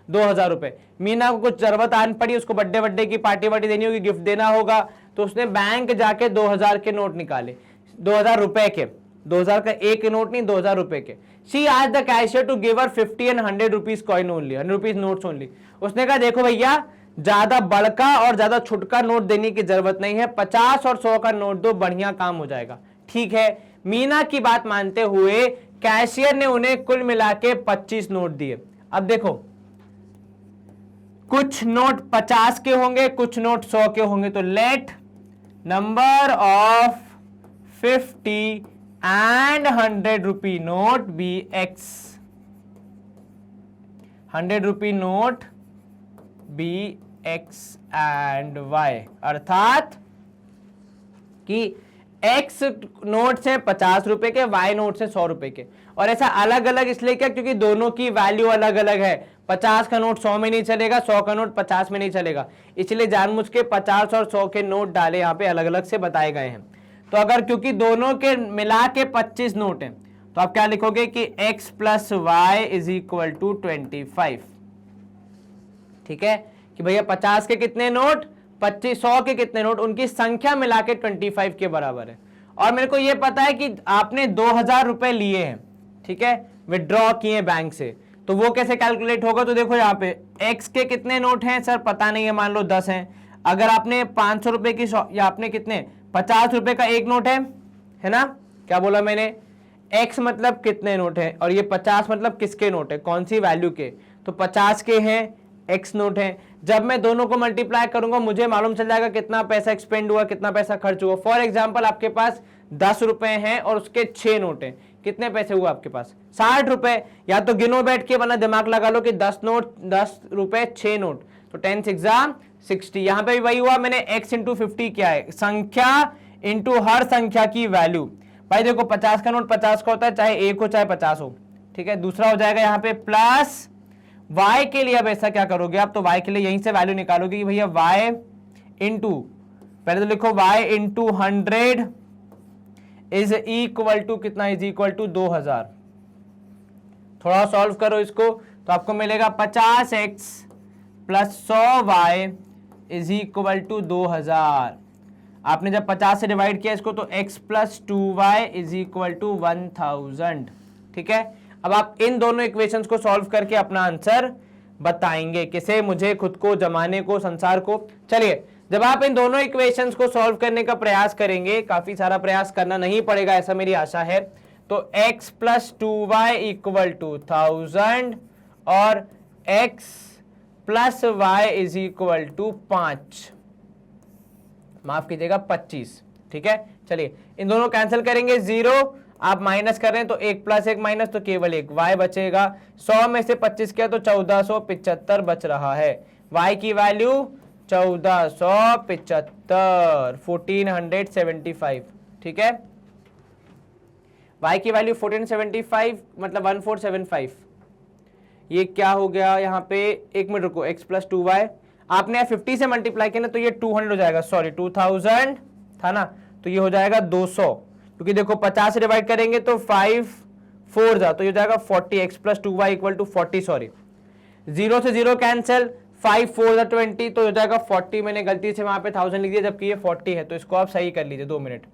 2000 रुपए। मीना को कुछ जरूरत आन पड़ी, उसको बर्थडे की पार्टी वार्टी देनी होगी, गिफ्ट देना होगा, तो उसने बैंक जाके 2000 के नोट निकाले, 2000 रुपए के, 2000 का एक नोट नहीं, 2000 रुपए के। शी आज the cashier to give her 50 and 100 rupees coin only, 100 rupees notes only. उसने कहा देखो भैया, ज्यादा बड़का और ज्यादा छुटका नोट देने की जरूरत नहीं है, 50 और 100 का नोट दो, बढ़िया काम हो जाएगा। ठीक है, मीना की बात मानते हुए कैशियर ने उन्हें कुल मिला के 25 नोट दिए। अब देखो, कुछ नोट 50 के होंगे, कुछ नोट 100 के होंगे, तो let number of 50 and 100 rupee note be x। ₹100 note be x and y, अर्थात कि एक्स नोट से 50 रुपए के, वाई नोट से 100 रुपए के। और ऐसा अलग अलग इसलिए क्या, क्योंकि दोनों की वैल्यू अलग अलग है। 50 का नोट 100 में नहीं चलेगा, 100 का नोट 50 में नहीं चलेगा, इसलिए जानबूझ के 50 और 100 के नोट डाले यहाँ पे अलग अलग से बताए गए हैं। तो अगर क्योंकि दोनों के मिला के 25 नोट हैं, तो आप क्या लिखोगे कि x plus y is equal to 25। ठीक है, कि भैया 50 के कितने नोट, 25, 100 के कितने नोट, उनकी संख्या मिला के 25 के बराबर है। और मेरे को यह पता है कि आपने 2000 रुपए लिए हैं, ठीक है, विड्रॉ किए बैंक से, तो वो कैसे कैलकुलेट होगा। तो देखो यहाँ पे x के कितने नोट हैं सर, पता नहीं है, मान लो 10 हैं। अगर आपने 500 रुपए की, या आपने कितने 50 रुपए का एक नोट है ना, क्या बोला मैंने, x मतलब कितने नोट हैं, और ये 50 मतलब किसके नोट है, कौन सी वैल्यू के, तो 50 के हैं, x नोट हैं। जब मैं दोनों को मल्टीप्लाई करूंगा मुझे मालूम चल जाएगा कितना पैसा एक्सपेंड हुआ, कितना पैसा खर्च हुआ। फॉर एग्जाम्पल आपके पास 10 रुपए हैं और उसके 6 नोट हैं, कितने पैसे हुआ आपके पास, 60 रुपए। या तो गिनो बैठ के, वरना दिमाग लगा लो कि 10 रुपए 6 नोट, तो 10 6 60। यहां पे भी वही हुआ, मैंने x इंटू 50 किया है, संख्या इंटू हर संख्या की वैल्यू। भाई देखो 50 का नोट 50 का होता है, चाहे 1 हो चाहे 50 हो, ठीक है। दूसरा हो जाएगा यहाँ पे प्लस y के लिए, अब ऐसा क्या करोगे आप, तो y के लिए यहीं से वैल्यू निकालोगे कि भैया y इंटू, पहले तो लिखो y into 100 is equal to कितना, इज इक्वल टू 2000। थोड़ा सॉल्व करो इसको, तो आपको मिलेगा 50x plus 100y is equal to 2000। आपने जब 50 से डिवाइड किया इसको, तो x plus 2y is equal to 1000। ठीक है, अब आप इन दोनों इक्वेशंस को सॉल्व करके अपना आंसर बताएंगे, किसे, मुझे, खुद को, जमाने को, संसार को। चलिए, जब आप इन दोनों इक्वेशंस को सॉल्व करने का प्रयास करेंगे, काफी सारा प्रयास करना नहीं पड़ेगा ऐसा मेरी आशा है, तो x plus 2y equal to 1000 और x plus y is equal to 5, माफ कीजिएगा 25। ठीक है, चलिए इन दोनों कैंसिल करेंगे, 0 आप माइनस कर रहे हैं तो 1 प्लस 1 माइनस, तो केवल एक y बचेगा। 100 में से 25 किया तो 1475 बच रहा है। y की वैल्यू 1475, 1475। ठीक है, y की वैल्यू 1475 मतलब 1475। ये क्या हो गया यहाँ पे, एक मिनट रुको, x प्लस 2y आपने 50 से मल्टीप्लाई किया ना, तो ये 200 हो जाएगा, सॉरी 2000 था ना, तो ये हो जाएगा 200, क्योंकि देखो 50 से डिवाइड करेंगे तो 5 4 जा, तो ये हो जाएगा 40, x plus 2y equal to 40, sorry 0 से 0 कैंसिल, 5 4 जा 20, तो हो जाएगा 40। मैंने गलती से वहां पे 1000 लिख दिया जबकि ये 40 है, तो इसको आप सही कर लीजिए 2 मिनट।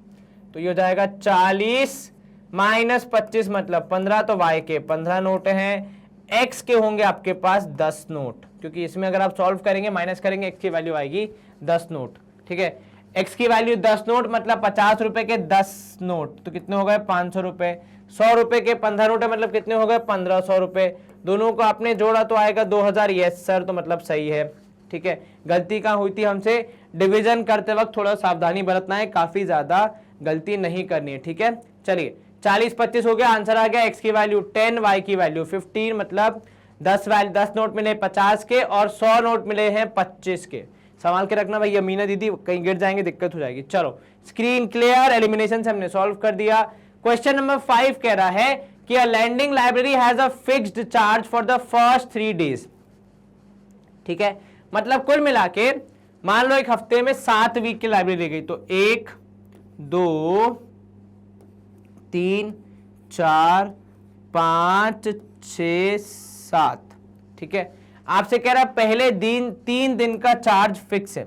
तो ये हो जाएगा 40 माइनस 25 मतलब 15, तो y के 15 नोट हैं, x के होंगे आपके पास 10 नोट, क्योंकि इसमें अगर आप सॉल्व करेंगे माइनस करेंगे x की वैल्यू आएगी 10 नोट। ठीक है, x की वैल्यू 10 नोट मतलब 50 रुपए के 10 नोट, तो कितने हो गए 500 रुपए। 100 रुपए के 15 नोट है, मतलब कितने हो गए 1500 रुपए। दोनों को आपने जोड़ा तो आएगा 2000, यस सर, तो मतलब सही है। ठीक है, गलती कहाँ हुई थी हमसे, डिवीजन करते वक्त थोड़ा सावधानी बरतना है, काफी ज्यादा गलती नहीं करनी है। ठीक है, चलिए 40 25 हो गया, आंसर आ गया, x की वैल्यू 10, y की वैल्यू 15, मतलब 10 नोट मिले 50 के और 100 नोट मिले हैं 25 के। संभाल के रखना भाई, अमीना दीदी कहीं गिर जाएंगे दिक्कत हो जाएगी। चलो स्क्रीन क्लियर, एलिमिनेशन से हमने सॉल्व कर दिया। क्वेश्चन नंबर 5 कह रहा है कि a lending library has a fixed charge for the first 3 days. ठीक है, मतलब कुल मिला के मान लो एक हफ्ते में 7 वीक की लाइब्रेरी ली गई, तो 1 2 3 4 5 6 7। ठीक है, आपसे कह रहा पहले दिन 3 दिन का चार्ज फिक्स है,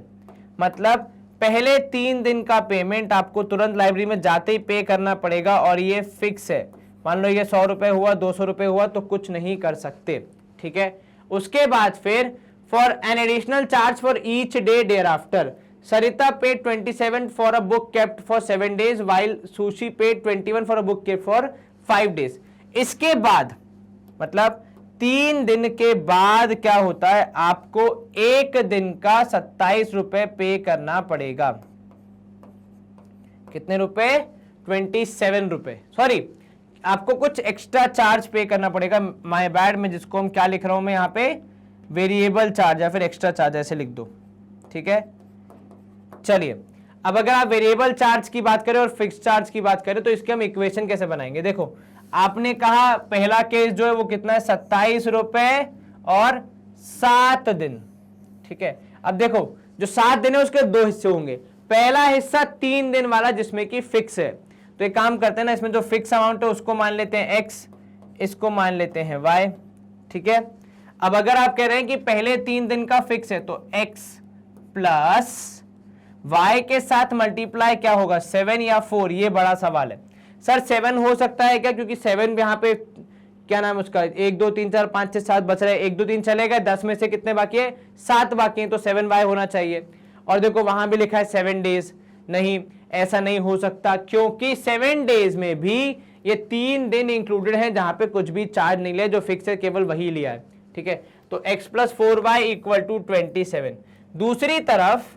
मतलब पहले 3 दिन का पेमेंट आपको तुरंत लाइब्रेरी में जाते ही पे करना पड़ेगा और ये फिक्स है। मान लो ये 100 रुपए हुआ, 200 रुपए हुआ तो कुछ नहीं कर सकते। ठीक है, उसके बाद फिर for an additional charge for each day thereafter, Sarita paid 27 for a book kept for 7 days while Susy paid 21 for a book kept for 5 days। इसके बाद मतलब 3 दिन के बाद क्या होता है, आपको 1 दिन का 27 रुपए पे करना पड़ेगा। कितने रुपए, 27 रुपए, सॉरी आपको कुछ एक्स्ट्रा चार्ज पे करना पड़ेगा, माय बैड में जिसको हम क्या लिख रहा हूं मैं यहाँ पे वेरिएबल चार्ज या फिर एक्स्ट्रा चार्ज ऐसे लिख दो, ठीक है। चलिए अब अगर आप वेरिएबल चार्ज की बात करें और फिक्स चार्ज की बात करें तो इसके हम इक्वेशन कैसे बनाएंगे। देखो आपने कहा पहला केस जो है वो कितना है 27 रुपए और 7 दिन, ठीक है। अब देखो जो 7 दिन है उसके 2 हिस्से होंगे, पहला हिस्सा 3 दिन वाला जिसमें कि फिक्स है, तो एक काम करते हैं ना, इसमें जो फिक्स अमाउंट है उसको मान लेते हैं x, इसको मान लेते हैं y, ठीक है। अब अगर आप कह रहे हैं कि पहले 3 दिन का फिक्स है तो x प्लस y के साथ मल्टीप्लाई क्या होगा 7 या 4, ये बड़ा सवाल है। सर 7 हो सकता है क्या, क्योंकि 7 यहाँ पे क्या नाम है उसका 1 2 3 4 5 6 7 बच रहे हैं, 1 2 3 चले गए, 10 में से कितने बाकी है 7 बाकी हैं, तो 7y होना चाहिए। और देखो वहां भी लिखा है 7 डेज, नहीं ऐसा नहीं हो सकता क्योंकि 7 डेज में भी ये 3 दिन इंक्लूडेड हैं जहां पे कुछ भी चार्ज नहीं लिया, जो फिक्स है केवल वही लिया है, ठीक है। तो x plus 4y equal to 27। दूसरी तरफ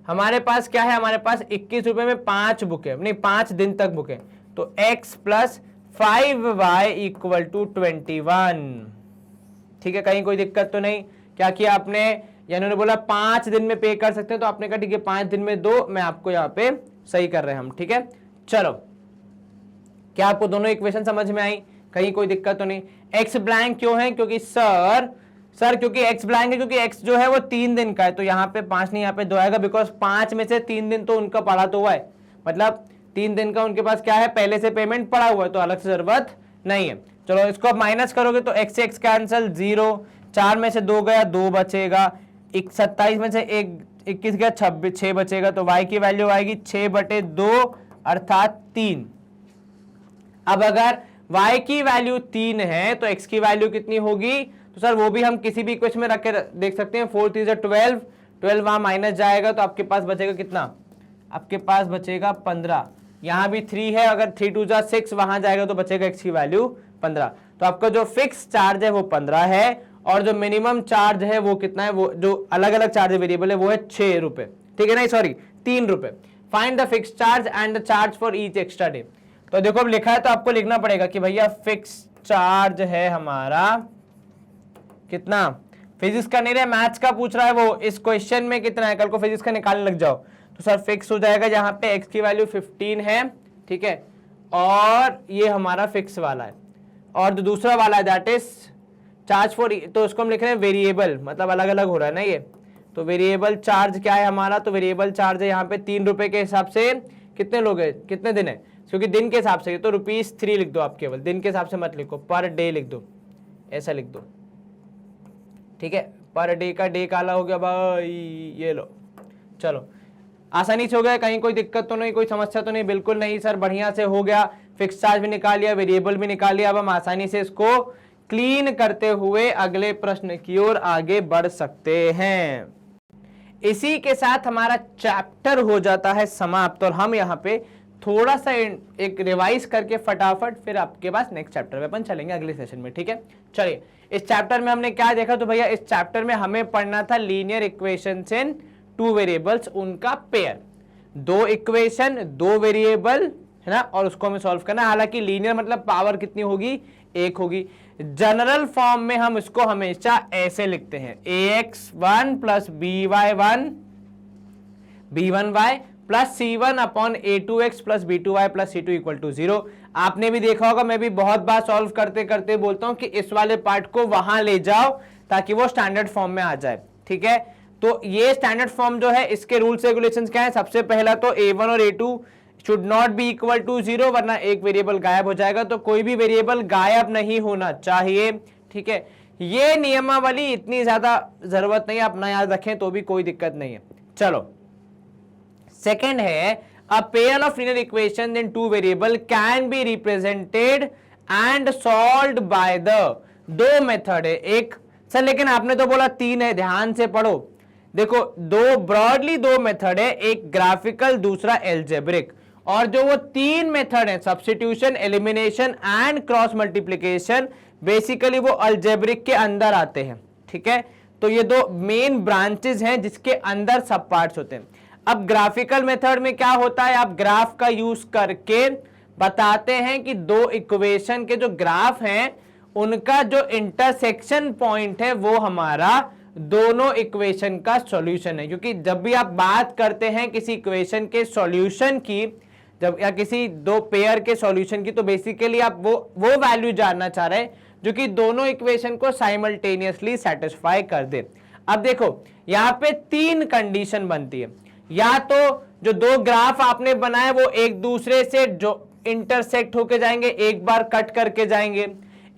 हमारे पास क्या है, हमारे पास 21 रुपए में 5 बुक है, नहीं 5 दिन तक बुक है, तो x plus 5y equal to 21, ठीक है। कहीं कोई दिक्कत तो नहीं, क्या किया आपने, यानी उन्होंने बोला 5 दिन में पे कर सकते हैं तो आपने कहा ठीक है 5 दिन में दो, मैं आपको यहाँ पे सही कर रहे हैं हम, ठीक है। चलो क्या आपको दोनों इक्वेशन समझ में आई, कहीं कोई दिक्कत तो नहीं। x ब्लैंक क्यों है, क्योंकि सर क्योंकि x ब्लैंक है क्योंकि x जो है वो 3 दिन का है, तो यहाँ पे 5 नहीं यहाँ पे 2 आएगा, बिकॉज 5 में से 3 दिन तो उनका पड़ा तो हुआ है, मतलब 3 दिन का उनके पास क्या है पहले से पेमेंट पड़ा हुआ है, तो अलग से जरूरत नहीं है। चलो इसको आप माइनस करोगे तो x से x कैंसिल 0, 4 में से 2 गया 2 बचेगा, 27 में से 21 गया 26 6 बचेगा, तो y की वैल्यू आएगी 6/2 अर्थात 3। अब अगर y की वैल्यू 3 है तो x की वैल्यू कितनी होगी, तो सर वो भी हम किसी भी इक्वेशन में रख के देख सकते हैं, 4 3 12, 12 वहां माइनस जाएगा तो आपके पास बचेगा कितना, आपके पास बचेगा 15, यहां भी 3 है, अगर 3 2 6 वहां जाएगा तो बचेगा x की वैल्यू 15। तो आपका जो फिक्स चार्ज है वो 15 है और जो मिनिमम चार्ज है वो कितना है, वो जो अलग अलग चार्ज वेरिएबल है वो है 6 रुपए, ठीक है, नहीं सॉरी 3 रुपए। Find the fix charge and the charge for each extra day. तो देखो अब लिखा है तो आपको लिखना पड़ेगा कि भैया फिक्स चार्ज है हमारा कितना, फिजिक्स का नहीं रहा मैथ्स का पूछ रहा है वो, इस क्वेश्चन में कितना है, कल को फिजिक्स का निकालने लग जाओ तो सर फिक्स हो जाएगा, जहां पे x की वैल्यू 15 है, ठीक है, और ये हमारा फिक्स वाला है, और जो दूसरा वाला है दैट इज चार्ज फॉर, तो उसको हम लिख रहे हैं वेरिएबल, मतलब अलग अलग हो रहा है ना ये, तो वेरिएबल चार्ज क्या है हमारा, तो वेरिएबल चार्ज है यहाँ पे 3 रुपए के हिसाब से, कितने लोग हैं कितने दिन है, क्योंकि दिन के हिसाब से, तो ₹3 लिख दो आप, केवल दिन के हिसाब से मत लिखो, पर डे लिख दो, ऐसा लिख दो, ठीक है, पर डे का डे काला हो गया भाई, ये लो, चलो आसानी से हो गया, कहीं कोई दिक्कत तो नहीं, कोई समस्या तो नहीं, बिल्कुल नहीं सर, बढ़िया से हो गया, फिक्स चार्ज भी निकाल लिया, वेरिएबल भी निकाल लिया, अब हम आसानी से इसको क्लीन करते हुए अगले प्रश्न की ओर आगे बढ़ सकते हैं। इसी के साथ हमारा चैप्टर हो जाता है समाप्त और हम यहाँ पे थोड़ा सा एक रिवाइज करके फटाफट फिर आपके पास नेक्स्ट चैप्टर में अपन चलेंगे अगले सेशन में, ठीक है। चलिए इस चैप्टर में हमने क्या देखा, तो भैया इस चैप्टर में हमें पढ़ना था लीनियर इक्वेशंस इन 2 वेरिएबल्स, उनका पेयर, 2 इक्वेशन 2 वेरिएबल है ना, और उसको हमें सॉल्व करना। हालांकि लीनियर मतलब पावर कितनी होगी, 1 होगी। जनरल फॉर्म में हम इसको हमेशा ऐसे लिखते हैं, ax1 plus by1 b1y plus c1 upon a2x plus b2y plus c2 equal to 0। आपने भी देखा होगा, मैं भी बहुत बार सॉल्व करते करते बोलता हूं कि इस वाले पार्ट को वहां ले जाओ ताकि वो स्टैंडर्ड फॉर्म में आ जाए, ठीक है। तो ये स्टैंडर्ड फॉर्म जो है इसके रूल्स रेगुलेशंस क्या है, सबसे पहला तो a1 और a2 should not be equal to 0, वरना एक वेरिएबल गायब हो जाएगा, तो कोई भी वेरिएबल गायब नहीं होना चाहिए, ठीक है। ये नियमावली इतनी ज्यादा जरूरत नहीं है, अपना याद रखें तो भी कोई दिक्कत नहीं है। चलो सेकेंड है, a pair of linear equation in 2 variable can be represented and solved by the 2 method है, एक सर लेकिन आपने तो बोला 3 है, ध्यान से पढ़ो, देखो ब्रॉडली 2 मेथड है, एक ग्राफिकल दूसरा एल्जेब्रिक, और जो वो 3 मेथड है substitution, elimination and cross multiplication, basically वो अलजेब्रिक के अंदर आते हैं, ठीक है। तो ये 2 मेन ब्रांचेस हैं जिसके अंदर सब पार्ट्स होते हैं। अब ग्राफिकल मेथड में क्या होता है, आप ग्राफ का यूज करके बताते हैं कि दो इक्वेशन के जो ग्राफ हैं उनका जो इंटरसेक्शन पॉइंट है वो हमारा दोनों इक्वेशन का सॉल्यूशन है। क्योंकि जब भी आप बात करते हैं किसी इक्वेशन के सॉल्यूशन की, जब या किसी दो पेयर के सॉल्यूशन की, तो बेसिकली आप वो वैल्यू जानना चाह रहे हैं जो कि दोनों इक्वेशन को साइमल्टेनियसली सेटिस्फाई कर दे। अब देखो यहाँ पे तीन कंडीशन बनती है, या तो जो दो ग्राफ आपने बनाए वो एक दूसरे से जो इंटरसेक्ट होके जाएंगे, एक बार कट करके जाएंगे,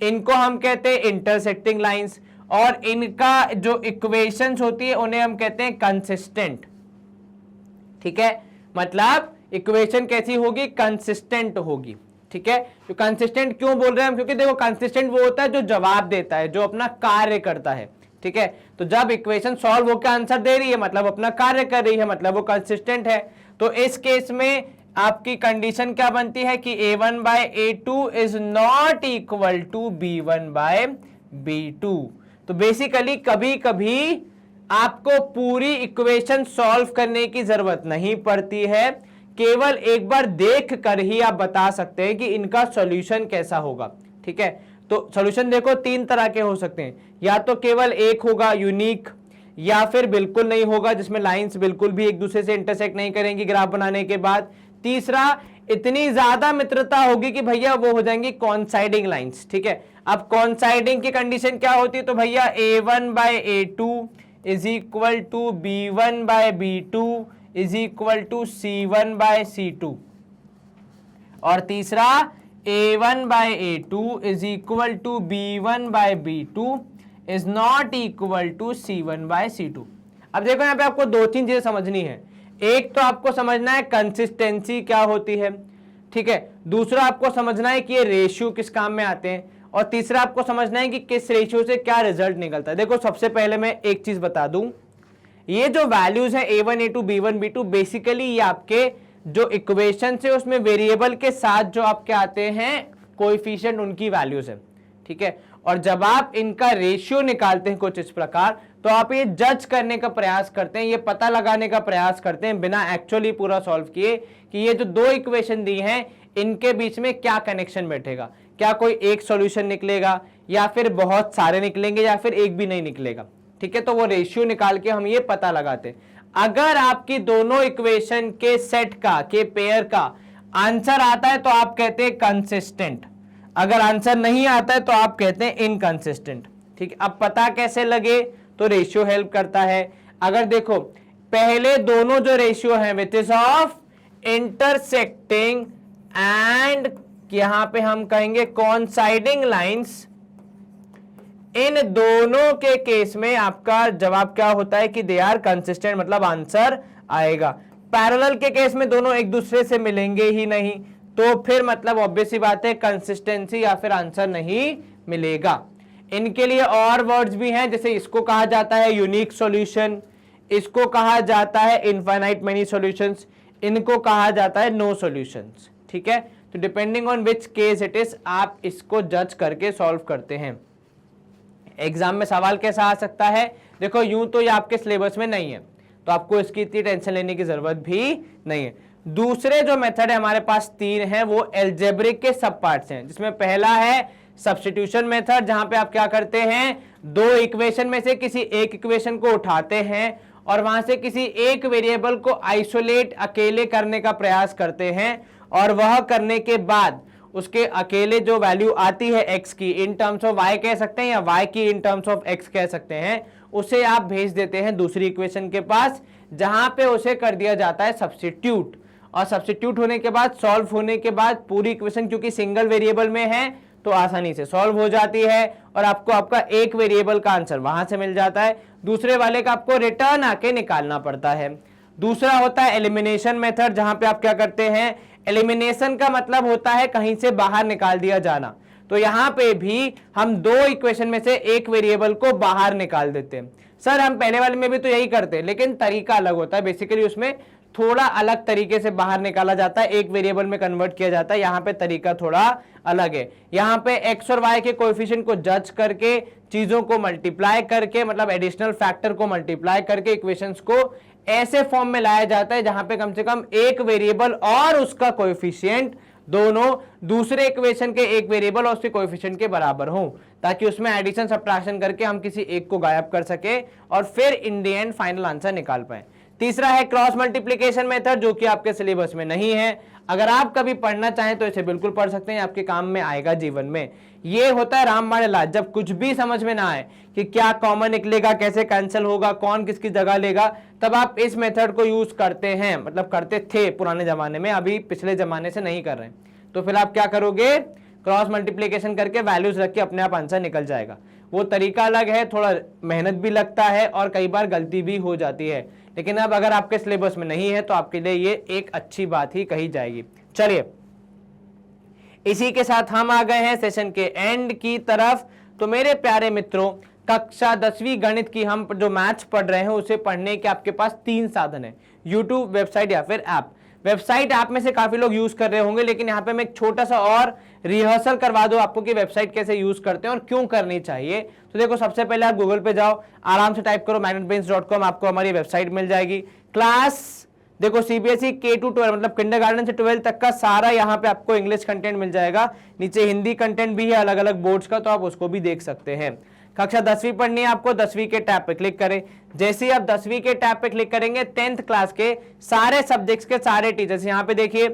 इनको हम कहते हैं इंटरसेक्टिंग लाइंस, और इनका जो इक्वेशंस होती है उन्हें हम कहते हैं कंसिस्टेंट। ठीक है, मतलब इक्वेशन कैसी होगी, कंसिस्टेंट होगी। ठीक है, तो कंसिस्टेंट क्यों बोल रहे हैं हम, क्योंकि देखो कंसिस्टेंट वो होता है जो जवाब देता है, जो अपना कार्य करता है। ठीक है, तो जब इक्वेशन सॉल्व होकर आंसर दे रही है मतलब अपना कार्य कर रही है, मतलब वो कंसिस्टेंट है। तो इस केस में आपकी कंडीशन क्या बनती है कि a1 by a2 is not equal to b1 by b2। तो बेसिकली कभी कभी आपको पूरी इक्वेशन सॉल्व करने की जरूरत नहीं पड़ती है, केवल एक बार देख कर ही आप बता सकते हैं कि इनका सॉल्यूशन कैसा होगा। ठीक है, तो सॉल्यूशन देखो तीन तरह के हो सकते हैं, या तो केवल एक होगा यूनिक, या फिर बिल्कुल नहीं होगा जिसमें लाइंस बिल्कुल भी एक दूसरे से इंटरसेक्ट नहीं करेंगी ग्राफ बनाने के बाद। तीसरा, इतनी ज्यादा मित्रता होगी कि भैया वो हो जाएंगी कॉन्साइडिंग लाइंस। ठीक है, अब कॉन्साइडिंग की कंडीशन क्या होती है, तो भैया a1 by a2 is equal to b1 by b2 is equal to c1 by c2, और तीसरा a1 by a2 is equal to b1 by b2 is not equal to c1 by c2। अब देखो यहाँ पे आपको दो तीन चीजें समझनी है। एक तो आपको समझना है कंसिस्टेंसी क्या होती है, ठीक है, दूसरा आपको समझना है कि ये रेशियो किस काम में आते हैं, और तीसरा आपको समझना है कि किस रेशियो से क्या रिजल्ट निकलता है। देखो सबसे पहले मैं एक चीज बता दूं, ये जो वैल्यूज है a1 a2 b1 b2 basically ये आपके जो इक्वेशन है उसमें वेरिएबल के साथ जो आपके आते हैं कोएफिशिएंट उनकी वैल्यूज है। ठीक है, और जब आप इनका रेशियो निकालते हैं कुछ इस प्रकार, तो आप ये जज करने का प्रयास करते हैं, ये पता लगाने का प्रयास करते हैं बिना एक्चुअली पूरा सॉल्व किए कि ये जो दो इक्वेशन दी हैं इनके बीच में क्या कनेक्शन बैठेगा, क्या कोई एक सॉल्यूशन निकलेगा या फिर बहुत सारे निकलेंगे या फिर एक भी नहीं निकलेगा। ठीक है, तो वो रेशियो निकाल के हम ये पता लगाते हैं। अगर आपकी दोनों इक्वेशन के सेट का, के पेयर का आंसर आता है तो आप कहते हैं कंसिस्टेंट, अगर आंसर नहीं आता है तो आप कहते हैं इनकंसिस्टेंट। ठीक है, अब पता कैसे लगे, तो रेशियो हेल्प करता है। अगर देखो पहले दोनों जो रेशियो है which is of intersecting and यहां पे हम कहेंगे कॉन्साइडिंग लाइंस, इन दोनों के केस में आपका जवाब क्या होता है कि दे आर कंसिस्टेंट, मतलब आंसर आएगा। पैरेलल के केस में दोनों एक दूसरे से मिलेंगे ही नहीं, तो फिर मतलब ऑब्वियस सी बात है कंसिस्टेंसी या फिर आंसर नहीं मिलेगा। इनके लिए और वर्ड्स भी हैं, जैसे इसको कहा जाता है यूनिक सॉल्यूशन, इसको कहा जाता है इनफाइनाइट मेनी सॉल्यूशंस, इनको कहा जाता है नो सॉल्यूशंस। ठीक है, तो depending on which case it is आप इसको जज करके सॉल्व करते हैं। एग्जाम में सवाल कैसा आ सकता है, देखो यूं तो ये आपके सिलेबस में नहीं है तो आपको इसकी इतनी टेंशन लेने की जरूरत भी नहीं है। दूसरे जो मेथड है हमारे पास तीन है, वो एल्जेब्रिक के सब पार्ट्स हैं, जिसमें पहला है सब्स्टिट्यूशन मेथड, जहां पे आप क्या करते हैं, दो इक्वेशन में से किसी एक इक्वेशन को उठाते हैं और वहां से किसी एक वेरिएबल को आइसोलेट अकेले करने का प्रयास करते हैं, और वह करने के बाद उसके अकेले जो वैल्यू आती है x की इन टर्म्स ऑफ y कह सकते हैं या y की इन टर्म्स ऑफ x कह सकते हैं, उसे आप भेज देते हैं दूसरी इक्वेशन के पास, जहां पे उसे कर दिया जाता है सब्स्टिट्यूट, और सब्स्टिट्यूट होने के बाद, सॉल्व होने के बाद पूरी इक्वेशन क्योंकि सिंगल वेरिएबल में है तो आसानी से सॉल्व हो जाती है, और आपको आपका एक वेरिएबल का आंसर वहां से मिल जाता है, दूसरे वाले का आपको रिटर्न आके निकालना पड़ता है। दूसरा होता है एलिमिनेशन मेथड, जहां पे आप क्या करते हैं, एलिमिनेशन का मतलब होता है कहीं से बाहर निकाल दिया जाना, तो यहां पे भी हम दो इक्वेशन में से एक वेरिएबल को बाहर निकाल देते हैं। सर हम पहले वाले में भी तो यही करते हैं, लेकिन तरीका अलग होता है, बेसिकली उसमें थोड़ा अलग तरीके से बाहर निकाला जाता है, एक वेरिएबल में कन्वर्ट किया जाता है, यहाँ पे तरीका थोड़ा अलग है। यहाँ पे x और y के कोएफिशिएंट को जज करके, चीजों को मल्टीप्लाई करके, मतलब एडिशनल फैक्टर को मल्टीप्लाई करके इक्वेशंस को ऐसे फॉर्म में लाया जाता है जहां पे कम से कम एक वेरिएबल और उसका कोएफिशिएंट दोनों दूसरे इक्वेशन के एक वेरिएबल और उसके कोएफिशिएंट के बराबर हों, ताकि उसमें एडिशन सब्ट्रैक्शन करके हम किसी एक को गायब कर सके और फिर in the end final answer निकाल पाए। तीसरा है क्रॉस मल्टीप्लिकेशन मेथड, जो कि आपके सिलेबस में नहीं है। अगर आप कभी पढ़ना चाहें तो इसे बिल्कुल पढ़ सकते हैं, आपके काम में आएगा जीवन में। ये होता है रामबाण इलाज, जब कुछ भी समझ में ना आए कि क्या कॉमन निकलेगा, कैसे कैंसिल होगा, कौन किसकी जगह लेगा, तब आप इस मेथड को यूज करते हैं, मतलब करते थे पुराने जमाने में, अभी पिछले जमाने से नहीं कर रहे हैं। तो फिर आप क्या करोगे, क्रॉस मल्टीप्लिकेशन करके वैल्यूज रख के अपने आप आंसर निकल जाएगा। वो तरीका अलग है, थोड़ा मेहनत भी लगता है और कई बार गलती भी हो जाती है, लेकिन अब अगर आपके सिलेबस में नहीं है तो आपके लिए ये एक अच्छी बात ही कही जाएगी। चलिए, इसी के साथ हम आ गए हैं सेशन के एंड की तरफ। तो मेरे प्यारे मित्रों, कक्षा 10वीं गणित की हम जो मैथ्स पढ़ रहे हैं उसे पढ़ने के आपके पास 3 साधन है, यूट्यूब, वेबसाइट या फिर ऐप। वेबसाइट आप में से काफी लोग यूज कर रहे होंगे, लेकिन यहाँ पे मैं एक छोटा सा और रिहर्सल करवा दूं आपको कि वेबसाइट कैसे यूज करते हैं और क्यों करनी चाहिए। तो देखो, सबसे पहले आप गूगल पे जाओ, आराम से टाइप करो magnetbrains.com, आपको हमारी वेबसाइट मिल जाएगी। क्लास देखो, सीबीएसई K to 12 मतलब किंडरगार्टन से 12 तक का सारा यहाँ पे आपको इंग्लिश कंटेंट मिल जाएगा। नीचे हिंदी कंटेंट भी है अलग अलग बोर्ड्स का, तो आप उसको भी देख सकते हैं। कक्षा 10वीं पढ़नी है आपको, 10वीं के टैब पे क्लिक करें। जैसे ही आप 10वीं के टैब पे क्लिक करेंगे, 10th क्लास के सारे सब्जेक्ट्स के सारे टीचर्स यहाँ पे देखिए।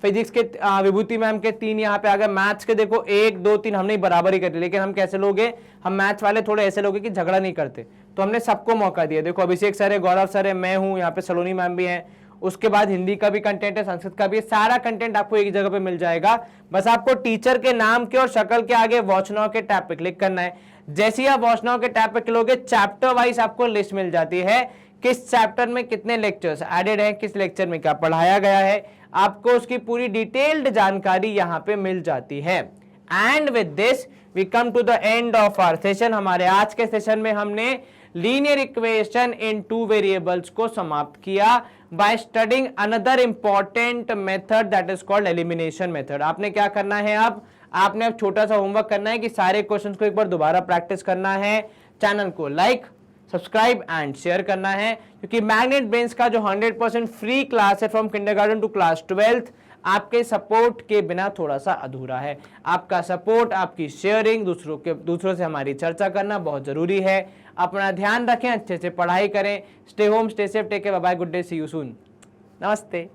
फिजिक्स के विभूति मैम के 3 यहाँ पे आ गए। मैथ्स के देखो 1 2 3 हमने बराबर ही करी, लेकिन हम कैसे लोगे, हम मैथ्स वाले थोड़े ऐसे लोगे कि झगड़ा नहीं करते, तो हमने सबको मौका दिया। देखो, अभिषेक सर है, गौरव सर है, मैं हूँ, यहाँ पे सलोनी मैम भी हैं। उसके बाद हिंदी का भी कंटेंट है, संस्कृत का भी है, सारा कंटेंट आपको एक जगह पे मिल जाएगा। बस आपको टीचर के नाम के और शक्ल के आगे वॉच नाउ के टैब पे क्लिक करना है। जैसे ही आप वॉच नाउ के टैब पे क्लिक करोगे, चैप्टर वाइज आपको लिस्ट मिल जाती है, किस चैप्टर में कितने लेक्चर्स एडेड हैं, किस लेक्चर में क्या पढ़ाया गया है, आपको उसकी पूरी डिटेल्ड जानकारी यहाँ पे मिल जाती है। And with this we come to the end of our session. हमारे आज के सेशन में हमने लीनियर इक्वेशन इन 2 वेरिएबल्स को समाप्त किया by studying another important method that is called elimination method। आपने क्या करना है, अब आपने अब छोटा सा होमवर्क करना है कि सारे क्वेश्चंस को एक बार दोबारा प्रैक्टिस करना है। चैनल को लाइक, सब्सक्राइब एंड शेयर करना है, क्योंकि मैग्नेट ब्रेन्स का जो 100% फ्री क्लास है from kindergarten to class 12th आपके सपोर्ट के बिना थोड़ा सा अधूरा है। आपका सपोर्ट, आपकी शेयरिंग, दूसरों से हमारी चर्चा करना बहुत जरूरी है। अपना ध्यान रखें, अच्छे से पढ़ाई करें। Stay home, stay safe, take care, bye bye, good day, see you soon. नमस्ते।